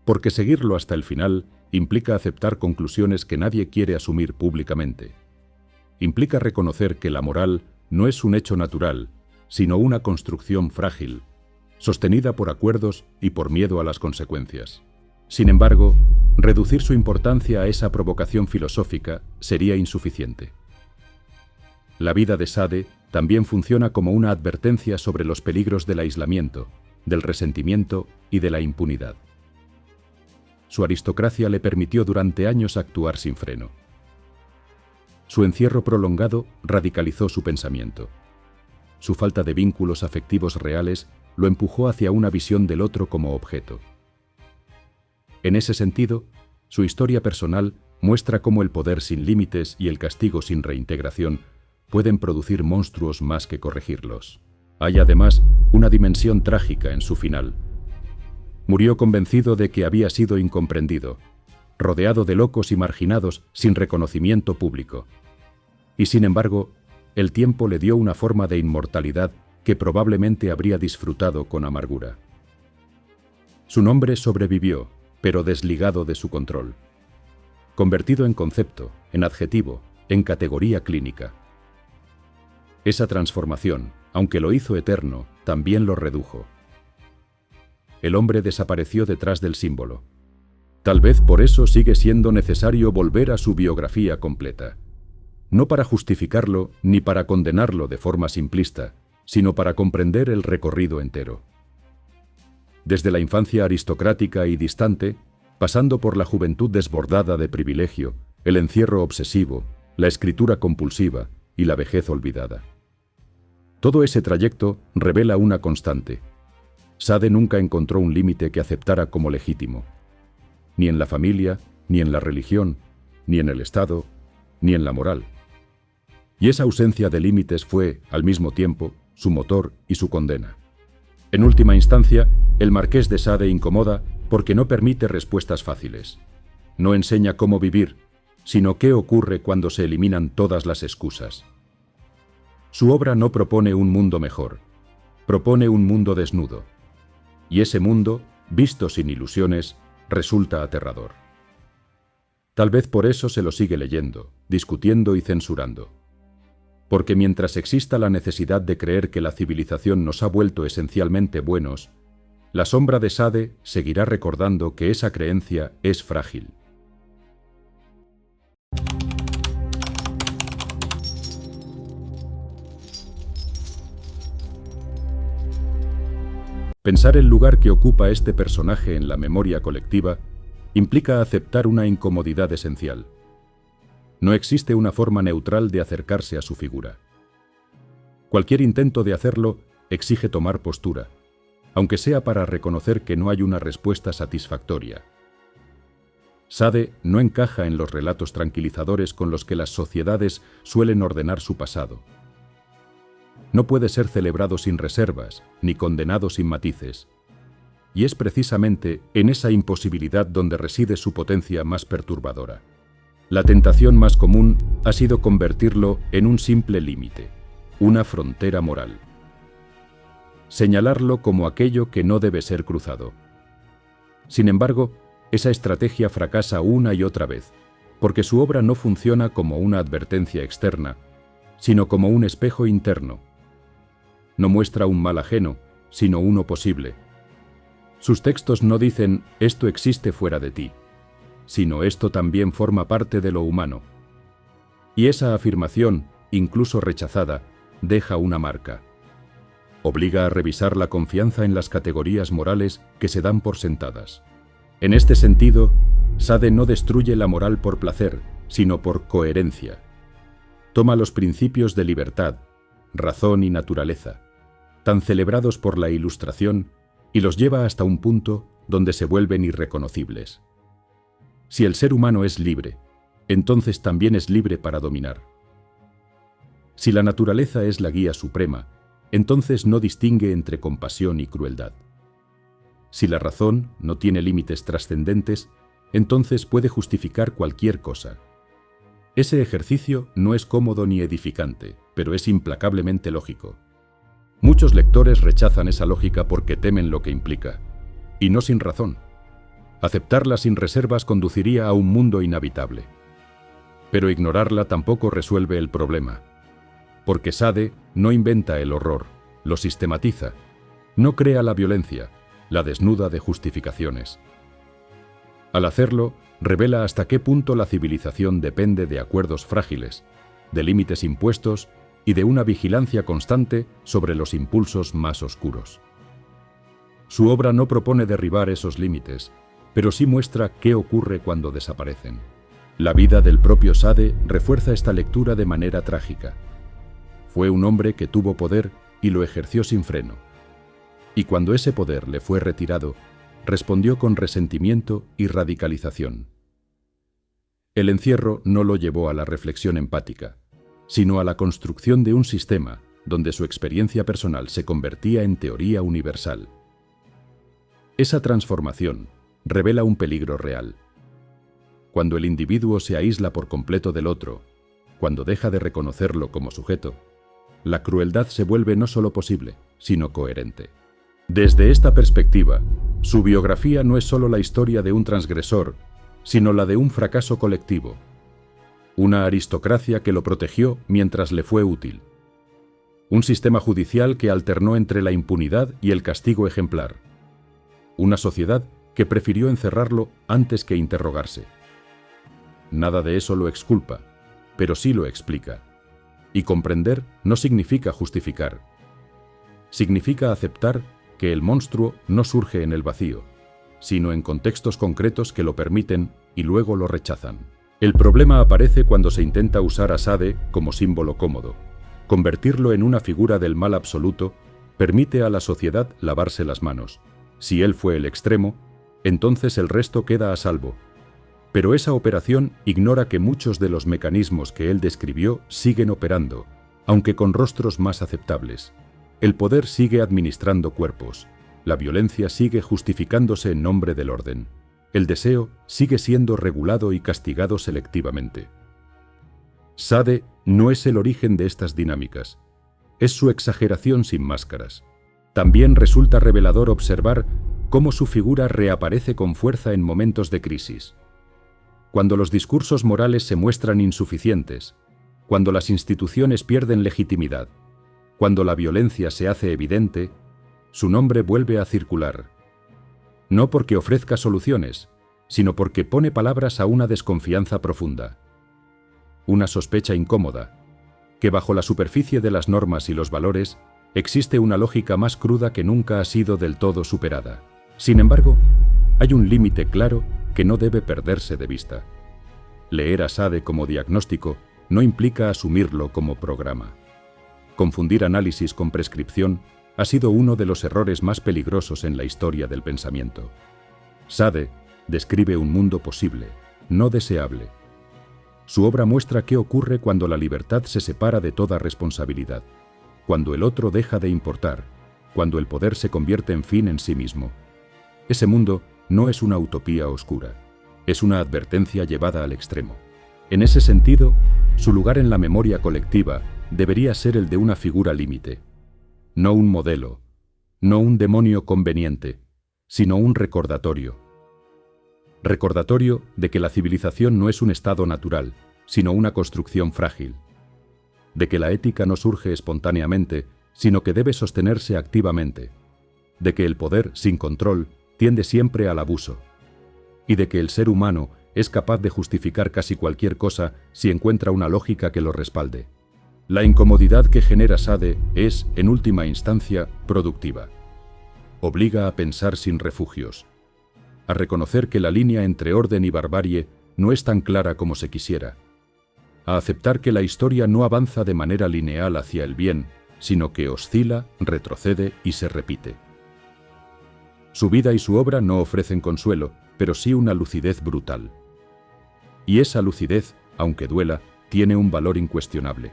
Porque seguirlo hasta el final implica aceptar conclusiones que nadie quiere asumir públicamente. Implica reconocer que la moral no es un hecho natural, sino una construcción frágil, sostenida por acuerdos y por miedo a las consecuencias. Sin embargo, reducir su importancia a esa provocación filosófica sería insuficiente. La vida de Sade también funciona como una advertencia sobre los peligros del aislamiento, del resentimiento y de la impunidad. Su aristocracia le permitió durante años actuar sin freno. Su encierro prolongado radicalizó su pensamiento. Su falta de vínculos afectivos reales lo empujó hacia una visión del otro como objeto. En ese sentido, su historia personal muestra cómo el poder sin límites y el castigo sin reintegración pueden producir monstruos más que corregirlos. Hay además una dimensión trágica en su final. Murió convencido de que había sido incomprendido, rodeado de locos y marginados sin reconocimiento público. Y sin embargo, el tiempo le dio una forma de inmortalidad que probablemente habría disfrutado con amargura. Su nombre sobrevivió, pero desligado de su control. Convertido en concepto, en adjetivo, en categoría clínica. Esa transformación, aunque lo hizo eterno, también lo redujo. El hombre desapareció detrás del símbolo. Tal vez por eso sigue siendo necesario volver a su biografía completa. No para justificarlo ni para condenarlo de forma simplista, sino para comprender el recorrido entero. Desde la infancia aristocrática y distante, pasando por la juventud desbordada de privilegio, el encierro obsesivo, la escritura compulsiva y la vejez olvidada. Todo ese trayecto revela una constante. Sade nunca encontró un límite que aceptara como legítimo. Ni en la familia, ni en la religión, ni en el Estado, ni en la moral. Y esa ausencia de límites fue, al mismo tiempo, su motor y su condena. En última instancia, el Marqués de Sade incomoda porque no permite respuestas fáciles. No enseña cómo vivir, sino qué ocurre cuando se eliminan todas las excusas. Su obra no propone un mundo mejor, propone un mundo desnudo. Y ese mundo, visto sin ilusiones, resulta aterrador. Tal vez por eso se lo sigue leyendo, discutiendo y censurando. Porque mientras exista la necesidad de creer que la civilización nos ha vuelto esencialmente buenos, la sombra de Sade seguirá recordando que esa creencia es frágil. Pensar el lugar que ocupa este personaje en la memoria colectiva implica aceptar una incomodidad esencial. No existe una forma neutral de acercarse a su figura. Cualquier intento de hacerlo exige tomar postura, aunque sea para reconocer que no hay una respuesta satisfactoria. Sade no encaja en los relatos tranquilizadores con los que las sociedades suelen ordenar su pasado. No puede ser celebrado sin reservas, ni condenado sin matices. Y es precisamente en esa imposibilidad donde reside su potencia más perturbadora. La tentación más común ha sido convertirlo en un simple límite, una frontera moral. Señalarlo como aquello que no debe ser cruzado. Sin embargo, esa estrategia fracasa una y otra vez, porque su obra no funciona como una advertencia externa, sino como un espejo interno. No muestra un mal ajeno, sino uno posible. Sus textos no dicen «esto existe fuera de ti», sino «esto también forma parte de lo humano». Y esa afirmación, incluso rechazada, deja una marca. Obliga a revisar la confianza en las categorías morales que se dan por sentadas. En este sentido, Sade no destruye la moral por placer, sino por coherencia. Toma los principios de libertad, razón y naturaleza, tan celebrados por la Ilustración, y los lleva hasta un punto donde se vuelven irreconocibles. Si el ser humano es libre, entonces también es libre para dominar. Si la naturaleza es la guía suprema, entonces no distingue entre compasión y crueldad. Si la razón no tiene límites trascendentes, entonces puede justificar cualquier cosa. Ese ejercicio no es cómodo ni edificante, pero es implacablemente lógico. Muchos lectores rechazan esa lógica porque temen lo que implica, y no sin razón. Aceptarla sin reservas conduciría a un mundo inhabitable. Pero ignorarla tampoco resuelve el problema, porque Sade no inventa el horror, lo sistematiza, no crea la violencia, la desnuda de justificaciones. Al hacerlo, revela hasta qué punto la civilización depende de acuerdos frágiles, de límites impuestos y de una vigilancia constante sobre los impulsos más oscuros. Su obra no propone derribar esos límites, pero sí muestra qué ocurre cuando desaparecen. La vida del propio Sade refuerza esta lectura de manera trágica. Fue un hombre que tuvo poder y lo ejerció sin freno. Y cuando ese poder le fue retirado, respondió con resentimiento y radicalización. El encierro no lo llevó a la reflexión empática, sino a la construcción de un sistema donde su experiencia personal se convertía en teoría universal. Esa transformación revela un peligro real. Cuando el individuo se aísla por completo del otro, cuando deja de reconocerlo como sujeto, la crueldad se vuelve no solo posible, sino coherente. Desde esta perspectiva, su biografía no es solo la historia de un transgresor, sino la de un fracaso colectivo. Una aristocracia que lo protegió mientras le fue útil. Un sistema judicial que alternó entre la impunidad y el castigo ejemplar. Una sociedad que prefirió encerrarlo antes que interrogarse. Nada de eso lo exculpa, pero sí lo explica. Y comprender no significa justificar. Significa aceptar que el monstruo no surge en el vacío, sino en contextos concretos que lo permiten y luego lo rechazan. El problema aparece cuando se intenta usar a Sade como símbolo cómodo. Convertirlo en una figura del mal absoluto permite a la sociedad lavarse las manos. Si él fue el extremo, entonces el resto queda a salvo. Pero esa operación ignora que muchos de los mecanismos que él describió siguen operando, aunque con rostros más aceptables. El poder sigue administrando cuerpos, la violencia sigue justificándose en nombre del orden, el deseo sigue siendo regulado y castigado selectivamente. Sade no es el origen de estas dinámicas, es su exageración sin máscaras. También resulta revelador observar cómo su figura reaparece con fuerza en momentos de crisis. Cuando los discursos morales se muestran insuficientes, cuando las instituciones pierden legitimidad, cuando la violencia se hace evidente, su nombre vuelve a circular. No porque ofrezca soluciones, sino porque pone palabras a una desconfianza profunda. Una sospecha incómoda, que bajo la superficie de las normas y los valores Existe una lógica más cruda que nunca ha sido del todo superada. Sin embargo, hay un límite claro que no debe perderse de vista. Leer a Sade como diagnóstico no implica asumirlo como programa. Confundir análisis con prescripción ha sido uno de los errores más peligrosos en la historia del pensamiento. Sade describe un mundo posible, no deseable. Su obra muestra qué ocurre cuando la libertad se separa de toda responsabilidad, cuando el otro deja de importar, cuando el poder se convierte en fin en sí mismo. Ese mundo no es una utopía oscura, es una advertencia llevada al extremo. En ese sentido, su lugar en la memoria colectiva debería ser el de una figura límite, no un modelo, no un demonio conveniente, sino un recordatorio. Recordatorio de que la civilización no es un estado natural, sino una construcción frágil. De que la ética no surge espontáneamente, sino que debe sostenerse activamente. De que el poder, sin control, tiende siempre al abuso. Y de que el ser humano es capaz de justificar casi cualquier cosa si encuentra una lógica que lo respalde. La incomodidad que genera Sade es, en última instancia, productiva. Obliga a pensar sin refugios, a reconocer que la línea entre orden y barbarie no es tan clara como se quisiera, a aceptar que la historia no avanza de manera lineal hacia el bien, sino que oscila, retrocede y se repite. Su vida y su obra no ofrecen consuelo, pero sí una lucidez brutal. Y esa lucidez, aunque duela, tiene un valor incuestionable.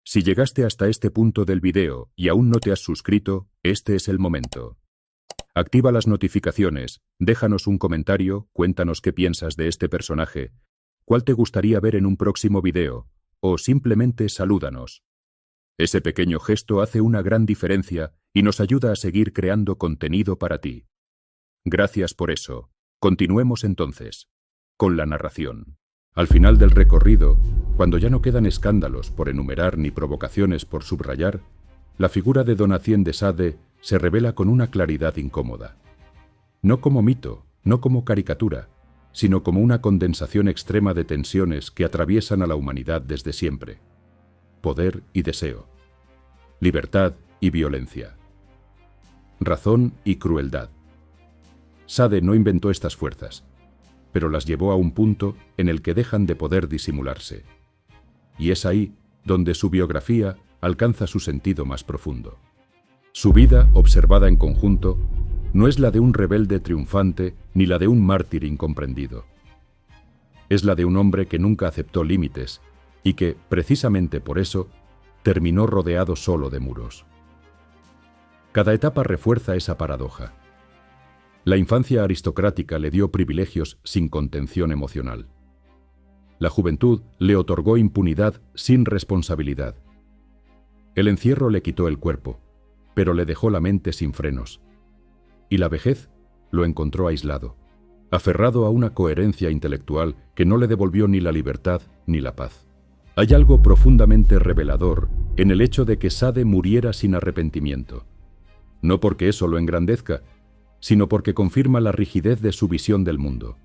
Si llegaste hasta este punto del video y aún no te has suscrito, este es el momento. Activa las notificaciones, déjanos un comentario, cuéntanos qué piensas de este personaje, cuál te gustaría ver en un próximo video, o simplemente salúdanos. Ese pequeño gesto hace una gran diferencia y nos ayuda a seguir creando contenido para ti. Gracias por eso. Continuemos entonces, con la narración. Al final del recorrido, cuando ya no quedan escándalos por enumerar ni provocaciones por subrayar, la figura de Donatien de Sade se revela con una claridad incómoda. No como mito, no como caricatura, sino como una condensación extrema de tensiones que atraviesan a la humanidad desde siempre. Poder y deseo. Libertad y violencia. Razón y crueldad. Sade no inventó estas fuerzas, pero las llevó a un punto en el que dejan de poder disimularse. Y es ahí donde su biografía alcanza su sentido más profundo. Su vida, observada en conjunto, no es la de un rebelde triunfante ni la de un mártir incomprendido. Es la de un hombre que nunca aceptó límites y que, precisamente por eso, terminó rodeado solo de muros. Cada etapa refuerza esa paradoja. La infancia aristocrática le dio privilegios sin contención emocional. La juventud le otorgó impunidad sin responsabilidad. El encierro le quitó el cuerpo, pero le dejó la mente sin frenos. Y la vejez lo encontró aislado, aferrado a una coherencia intelectual que no le devolvió ni la libertad ni la paz. Hay algo profundamente revelador en el hecho de que Sade muriera sin arrepentimiento. No porque eso lo engrandezca, sino porque confirma la rigidez de su visión del mundo.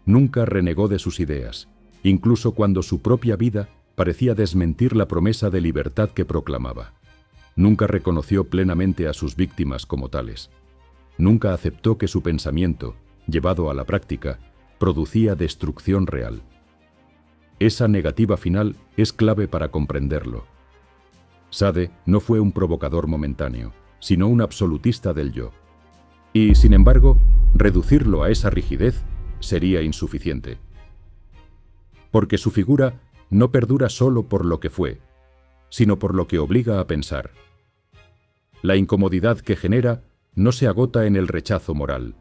Nunca renegó de sus ideas, incluso cuando su propia vida parecía desmentir la promesa de libertad que proclamaba. Nunca reconoció plenamente a sus víctimas como tales. Nunca aceptó que su pensamiento, llevado a la práctica, producía destrucción real. Esa negativa final es clave para comprenderlo. Sade no fue un provocador momentáneo, sino un absolutista del yo. Y, sin embargo, reducirlo a esa rigidez sería insuficiente. Porque su figura no perdura solo por lo que fue, sino por lo que obliga a pensar. La incomodidad que genera no se agota en el rechazo moral.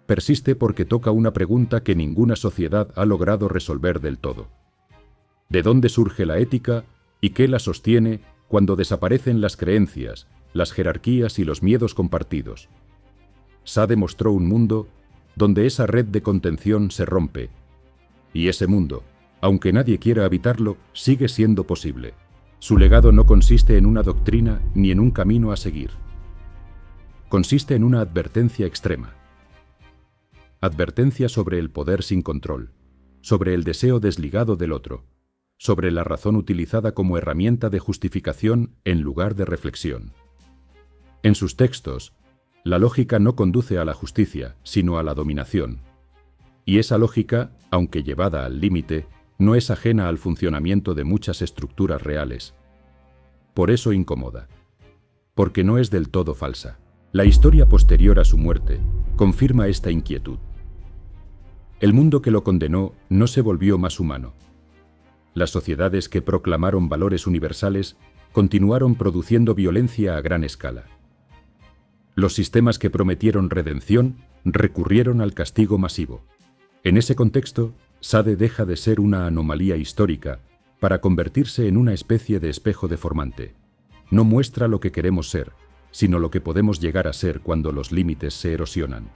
Persiste porque toca una pregunta que ninguna sociedad ha logrado resolver del todo. ¿De dónde surge la ética y qué la sostiene cuando desaparecen las creencias, las jerarquías y los miedos compartidos? Sade mostró un mundo donde esa red de contención se rompe, y ese mundo, aunque nadie quiera habitarlo, sigue siendo posible. Su legado no consiste en una doctrina ni en un camino a seguir. Consiste en una advertencia extrema. Advertencia sobre el poder sin control, sobre el deseo desligado del otro, sobre la razón utilizada como herramienta de justificación en lugar de reflexión. En sus textos, la lógica no conduce a la justicia, sino a la dominación. Y esa lógica, aunque llevada al límite, no es ajena al funcionamiento de muchas estructuras reales. Por eso incomoda, porque no es del todo falsa. La historia posterior a su muerte confirma esta inquietud. El mundo que lo condenó no se volvió más humano. Las sociedades que proclamaron valores universales continuaron produciendo violencia a gran escala. Los sistemas que prometieron redención recurrieron al castigo masivo. En ese contexto, Sade deja de ser una anomalía histórica para convertirse en una especie de espejo deformante. No muestra lo que queremos ser, sino lo que podemos llegar a ser cuando los límites se erosionan.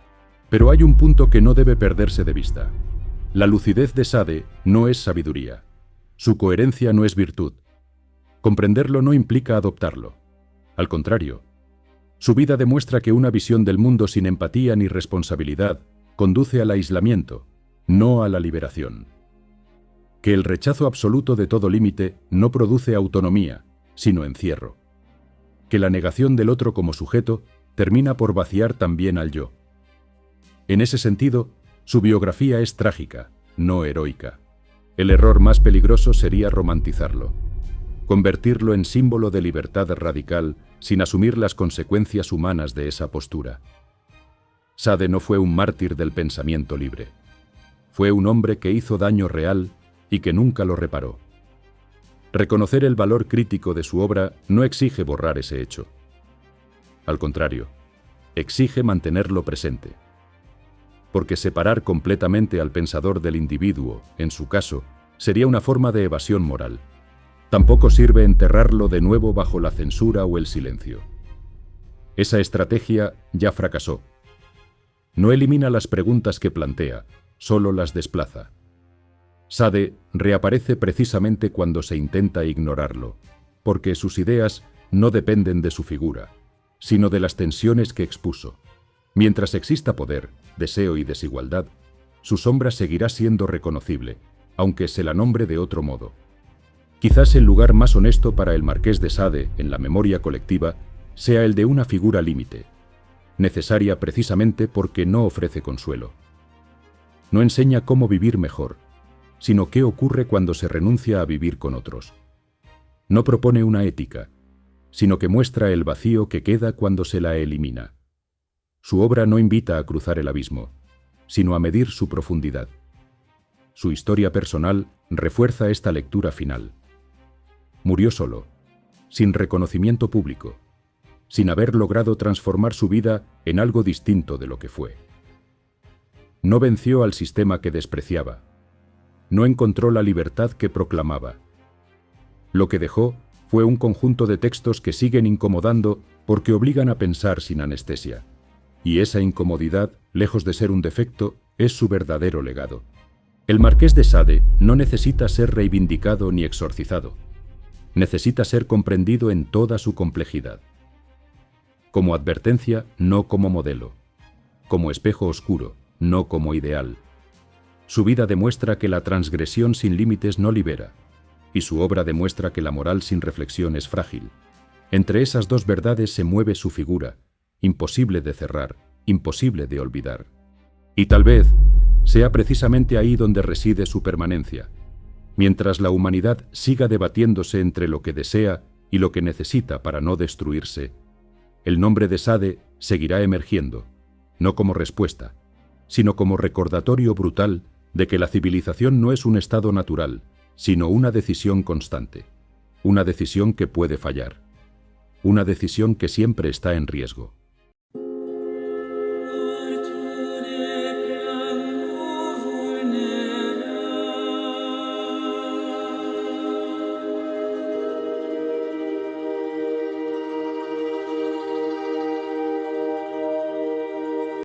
Pero hay un punto que no debe perderse de vista. La lucidez de Sade no es sabiduría. Su coherencia no es virtud. Comprenderlo no implica adoptarlo. Al contrario, su vida demuestra que una visión del mundo sin empatía ni responsabilidad conduce al aislamiento, no a la liberación. Que el rechazo absoluto de todo límite no produce autonomía, sino encierro. Que la negación del otro como sujeto termina por vaciar también al yo. En ese sentido, su biografía es trágica, no heroica. El error más peligroso sería romantizarlo, convertirlo en símbolo de libertad radical sin asumir las consecuencias humanas de esa postura. Sade no fue un mártir del pensamiento libre. Fue un hombre que hizo daño real y que nunca lo reparó. Reconocer el valor crítico de su obra no exige borrar ese hecho. Al contrario, exige mantenerlo presente. Porque separar completamente al pensador del individuo, en su caso, sería una forma de evasión moral. Tampoco sirve enterrarlo de nuevo bajo la censura o el silencio. Esa estrategia ya fracasó. No elimina las preguntas que plantea, solo las desplaza. Sade reaparece precisamente cuando se intenta ignorarlo, porque sus ideas no dependen de su figura, sino de las tensiones que expuso. Mientras exista poder, deseo y desigualdad, su sombra seguirá siendo reconocible, aunque se la nombre de otro modo. Quizás el lugar más honesto para el Marqués de Sade en la memoria colectiva sea el de una figura límite, necesaria precisamente porque no ofrece consuelo. No enseña cómo vivir mejor, sino qué ocurre cuando se renuncia a vivir con otros. No propone una ética, sino que muestra el vacío que queda cuando se la elimina. Su obra no invita a cruzar el abismo, sino a medir su profundidad. Su historia personal refuerza esta lectura final. Murió solo, sin reconocimiento público, sin haber logrado transformar su vida en algo distinto de lo que fue. No venció al sistema que despreciaba. No encontró la libertad que proclamaba. Lo que dejó fue un conjunto de textos que siguen incomodando porque obligan a pensar sin anestesia. Y esa incomodidad, lejos de ser un defecto, es su verdadero legado. El Marqués de Sade no necesita ser reivindicado ni exorcizado. Necesita ser comprendido en toda su complejidad. Como advertencia, no como modelo. Como espejo oscuro, no como ideal. Su vida demuestra que la transgresión sin límites no libera, y su obra demuestra que la moral sin reflexión es frágil. Entre esas dos verdades se mueve su figura, imposible de cerrar, imposible de olvidar. Y tal vez sea precisamente ahí donde reside su permanencia, mientras la humanidad siga debatiéndose entre lo que desea y lo que necesita para no destruirse. El nombre de Sade seguirá emergiendo, no como respuesta, sino como recordatorio brutal de que la civilización no es un estado natural, sino una decisión constante, una decisión que puede fallar, una decisión que siempre está en riesgo.